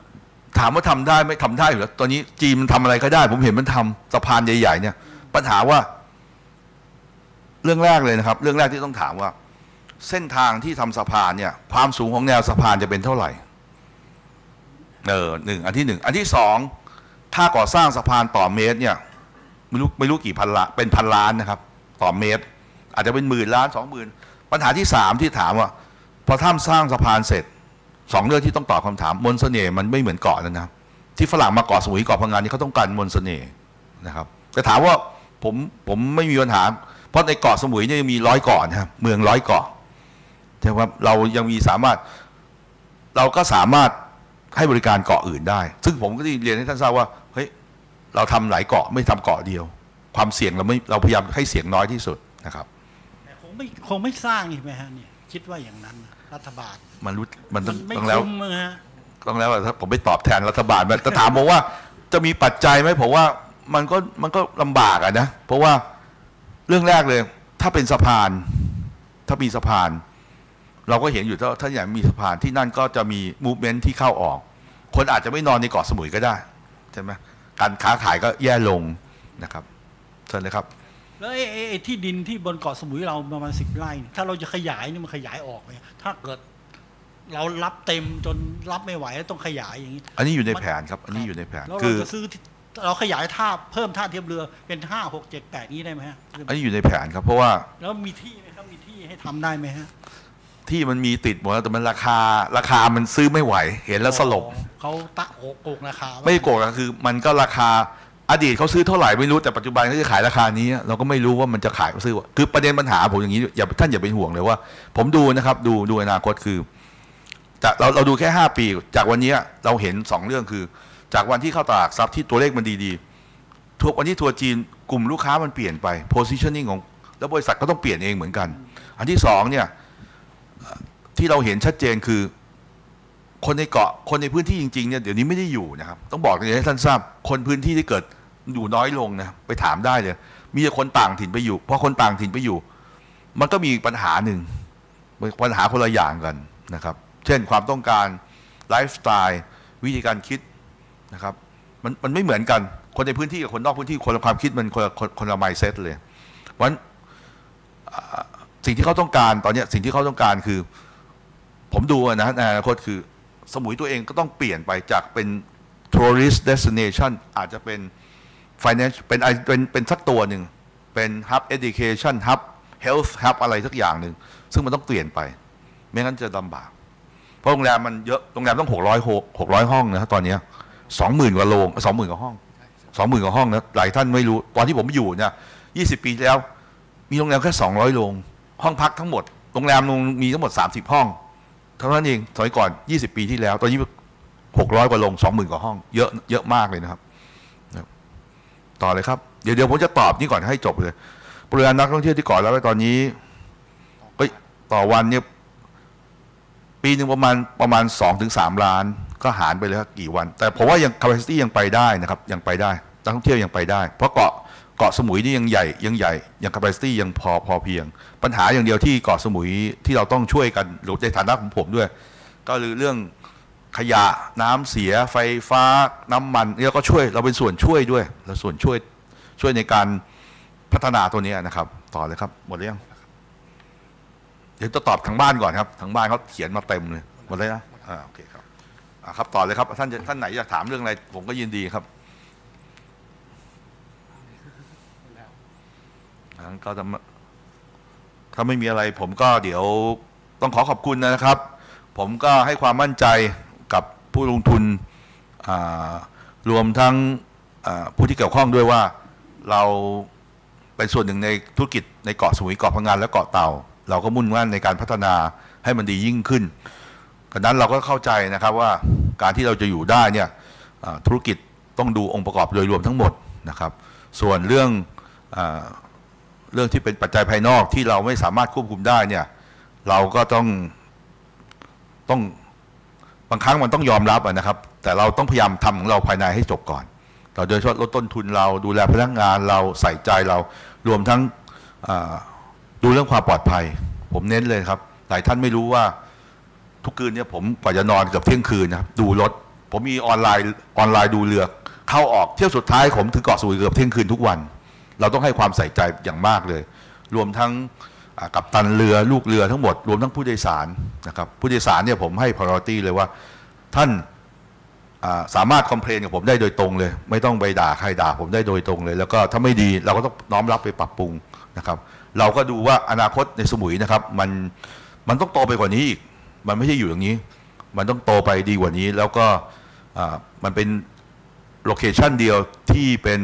ถามว่าทำได้ไม่ทำได้หรือตอนนี้จีนมันทำอะไรก็ได้ผมเห็นมันทำสะพานใหญ่ๆเนี่ยปัญหาว่าเรื่องแรกเลยนะครับเรื่องแรกที่ต้องถามว่าเส้นทางที่ทำสะพานเนี่ยความสูงของแนวสะพานจะเป็นเท่าไหร่หนึ่งอันที่สองถ้าก่อสร้างสะพานต่อเมตรเนี่ยไม่รู้กี่พันล้านเป็นพันล้านนะครับต่อเมตรอาจจะเป็น10,000 ล้าน 20,000ปัญหาที่3ที่ถามว่าพอท่านสร้างสะพานเสร็จ2 เรื่องที่ต้องตอบคำถามมนต์เสน่ห์มันไม่เหมือนเกาะแล้วนะที่ฝรั่งมาเกาะสมุยเกาะพังงานนี่เขาต้องการมนต์เสน่ห์นะครับแต่ถามว่าผมไม่มีปัญหาเพราะในเกาะสมุยเนี่ยมี100 เกาะนะครับเมือง100 เกาะใช่ไหมครับเรายังมีเราก็สามารถให้บริการเกาะอื่นได้ซึ่งผมก็ได้เรียนให้ท่านทราบว่าเฮ้ยเราทำหลายเกาะไม่ทำเกาะเดียวความเสี่ยงเราพยายามให้เสี่ยงน้อยที่สุดนะครับแต่คงไม่สร้างใช่ไหมฮะเนี่ยคิดว่าอย่างนั้นรัฐบาลมันต้องแล้วถ้าผมไม่ตอบแทนรัฐบาลแต่ถามผมว่าจะมีปัจจัยไหมผมว่ามันก็ลำบากอะนะเพราะว่าเรื่องแรกเลยถ้าเป็นสะพานถ้ามีสะพานเราก็เห็นอยู่ถ้าอย่างมีสะพานที่นั่นก็จะมีมูฟเมนท์ที่เข้าออกคนอาจจะไม่นอนในเกาะสมุยก็ได้ใช่ไหมการค้าขายก็แย่ลงนะครับเชิญเลยครับแล้วไอ้ที่ดินที่บนเกาะสมุยเราประมาณ10 ไร่ถ้าเราจะขยายนี่มันขยายออกไหมถ้าเกิดเรารับเต็มจนรับไม่ไหวแล้วต้องขยายอย่างนี้อันนี้อยู่ในแผนครับอันนี้อยู่ในแผนคือจะซื้อเราขยายท่าเพิ่มท่าเทียบเรือเป็น5 6 7 8นี้ได้ไหมฮะอันนี้อยู่ในแผนครับเพราะว่าแล้วมีที่ไหมครับมีที่ให้ทำได้ไหมฮะ ที่มันมีติดหมดแล้วแต่มันราคามันซื้อไม่ไหวเห็นแล้วสลบเขาตะโกงราคาไม่โกงคือมันก็ราคาอดีตเขาซื้อเท่าไหร่ไม่รู้แต่ปัจจุบันเขาจะขายราคานี้เราก็ไม่รู้ว่ามันจะขายซื้อคือประเด็นปัญหาผมอย่างนี้ท่านอย่าเป็นห่วงเลยว่าผมดูนะครับดูอนาคตคือจากเราดูแค่5 ปีจากวันนี้เราเห็น2 เรื่องคือจากวันที่เข้าตลาดทรัพย์ที่ตัวเลขมันดีๆทัวร์วันที่ทัวร์จีนกลุ่มลูกค้ามันเปลี่ยนไป positioning ของแล้วบริษัทก็ต้องเปลี่ยนเองเหมือนกันอันที่2เนี่ยที่เราเห็นชัดเจนคือคนในเกาะคนในพื้นที่จริงๆเนี่ยเดี๋ยวนี้ไม่ได้อยู่นะครับต้องบอกเลยให้ท่านทราบคนพื้นที่ที่เกิดอยู่น้อยลงนะไปถามได้เลยมีแต่คนต่างถิ่นไปอยู่เพราะคนต่างถิ่นไปอยู่มันก็มีปัญหาหนึ่งปัญหาคนละอย่างกันนะครับเช่นความต้องการไลฟ์สไตล์วิธีการคิดนะครับมันไม่เหมือนกันคนในพื้นที่กับคนนอกพื้นที่คนละความคิดมันคนละ mindset เลยเพราะฉะนั้นสิ่งที่เขาต้องการตอนนี้สิ่งที่เขาต้องการคือผมดูนะในอนาคตคือสมุยตัวเองก็ต้องเปลี่ยนไปจากเป็น tourist destination อาจจะเป็น finance เป็นสักตัวหนึ่งเป็น hub education hub health hub อะไรสักอย่างหนึ่งซึ่งมันต้องเปลี่ยนไปไม่งั้นจะลำบากเพราะโรงแรมมันเยอะโรงแรมต้อง600 ห้องนะตอนนี้ 20,000 กว่าโรง20,000 กว่าห้อง 20,000 กว่าห้องนะหลายท่านไม่รู้ตอนที่ผมอยู่เนี่ย20 ปีแล้วมีโรงแรมแค่200 โรงห้องพักทั้งหมดโรงแรมมีทั้งหมด30 ห้องเท่านั้นเองสมัยก่อน20 ปีที่แล้วตอนนี้600 กว่าโรง 20,000 กว่าห้องเยอะมากเลยนะครับต่อเลยครับเดี๋ยวผมจะตอบนี่ก่อนให้จบเลยปริมาณนักท่องเที่ยวที่เกาะแล้วตอนนี้ต่อวันเนี่ยปีหนึ่งประมาณ 2-3 ล้านก็หารไปเลยครับกี่วันแต่ผมว่ายัง capacity ยังไปได้นะครับยังไปได้นักท่องเที่ยวยังไปได้เพราะเกาะสมุยนี่ยังใหญ่ยัง capacity ยังพอเพียงปัญหาอย่างเดียวที่เกาะสมุยที่เราต้องช่วยกันหรือในฐานะของผมด้วยก็คือเรื่องขยะน้ำเสียไฟฟ้าน้ำมันเราก็ช่วยเราเป็นส่วนช่วยด้วยเราส่วนช่วยในการพัฒนาตัวนี้นะครับต่อเลยครับหมดหรือยังเดี๋ยวจะตอบทางบ้านก่อนครับทางบ้านเขาเขียนมาเต็มเลยหมดเลยนะโอเคครับครับต่อเลยครับท่านไหนอยากถามเรื่องอะไรผมก็ยินดีครับก็ถ้าไม่มีอะไรผมก็เดี๋ยวต้องขอบคุณนะครับผมก็ให้ความมั่นใจกับผู้ลงทุนรวมทั้งผู้ที่เกี่ยวข้องด้วยว่าเราเป็นส่วนหนึ่งในธุรกิจในเกาะสมุยเกาะพะงันและเกาะเต่าเราก็มุ่งมั่นในการพัฒนาให้มันดียิ่งขึ้นดังนั้นเราก็เข้าใจนะครับว่าการที่เราจะอยู่ได้เนี่ยธุรกิจต้องดูองค์ประกอบโดยรวมทั้งหมดนะครับส่วนเรื่องที่เป็นปัจจัยภายนอกที่เราไม่สามารถควบคุมได้เนี่ยเราก็ต้องบางครั้งมันต้องยอมรับนะครับแต่เราต้องพยายามทำของเราภายในให้จบก่อนเราโดยเฉพาะลดต้นทุนเราดูแลพนักงานเราใส่ใจเรารวมทั้งดูเรื่องความปลอดภัยผมเน้นเลยครับหลายท่านไม่รู้ว่าทุกคืนเนี่ยผมกว่าจะนอนเกือบเที่ยงคืนนะครับดูรถผมมีออนไลน์ดูเรือเข้าออกเที่ยวสุดท้ายผมถึงเกาะสมุยเกือบเที่ยงคืนทุกวันเราต้องให้ความใส่ใจอย่างมากเลยรวมทั้งกัปตันเรือลูกเรือทั้งหมดรวมทั้งผู้โดยสารนะครับผู้โดยสารเนี่ยผมให้ priority เลยว่าท่านสามารถคอมเพลนกับผมได้โดยตรงเลยไม่ต้องไปด่าใครด่าผมได้โดยตรงเลยแล้วก็ถ้าไม่ดีเราก็ต้องน้อมรับไปปรับปรุงนะครับเราก็ดูว่าอนาคตในสมุยนะครับมันต้องโตไปกว่านี้อีกมันไม่ใช่อยู่อย่างนี้มันต้องโตไปดีกว่านี้แล้วก็มันเป็นโลเคชันเดียวที่เป็น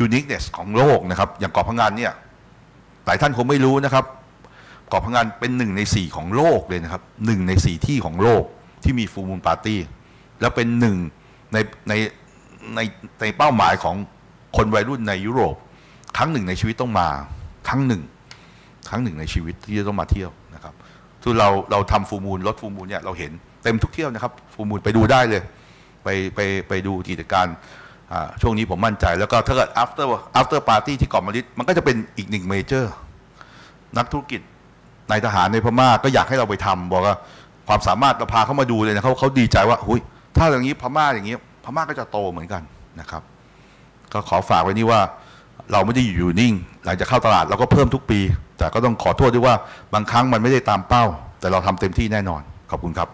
uniqueness ของโลกนะครับอย่างเกาะพะงันเนี่ยหลายท่านคงไม่รู้นะครับเกาะพะงันเป็น1 ใน 4ของโลกเลยนะครับ1 ใน 4ที่ของโลกที่มีฟูลมูนปาร์ตี้แล้วเป็นในเป้าหมายของคนวัยรุ่นในยุโรปครั้งหนึ่งในชีวิตต้องมาครั้งหนึ่งในชีวิตที่จะต้องมาเที่ยวนะครับคือเราทำฟูลมูนรถฟูลมูนเนี่ยเราเห็นเต็มทุกเที่ยวนะครับฟูลมูนไปดูได้เลยไปดูกิจการช่วงนี้ผมมั่นใจแล้วก็ถ้าเกิด after party ที่เกาะมะลิมันก็จะเป็นอีก1 เมเจอร์นักธุรกิจนายทหารในพม่าก็อยากให้เราไปทำบอกว่าความสามารถเราพาเขามาดูเลยนะเขาดีใจว่าหุยถ้าอย่างนี้พม่าก็จะโตเหมือนกันนะครับก็ขอฝากไว้นี่ว่าเราไม่ได้อยู่นิ่งหลังจากเข้าตลาดเราก็เพิ่มทุกปีแต่ก็ต้องขอโทษด้วยว่าบางครั้งมันไม่ได้ตามเป้าแต่เราทำเต็มที่แน่นอนขอบคุณครับ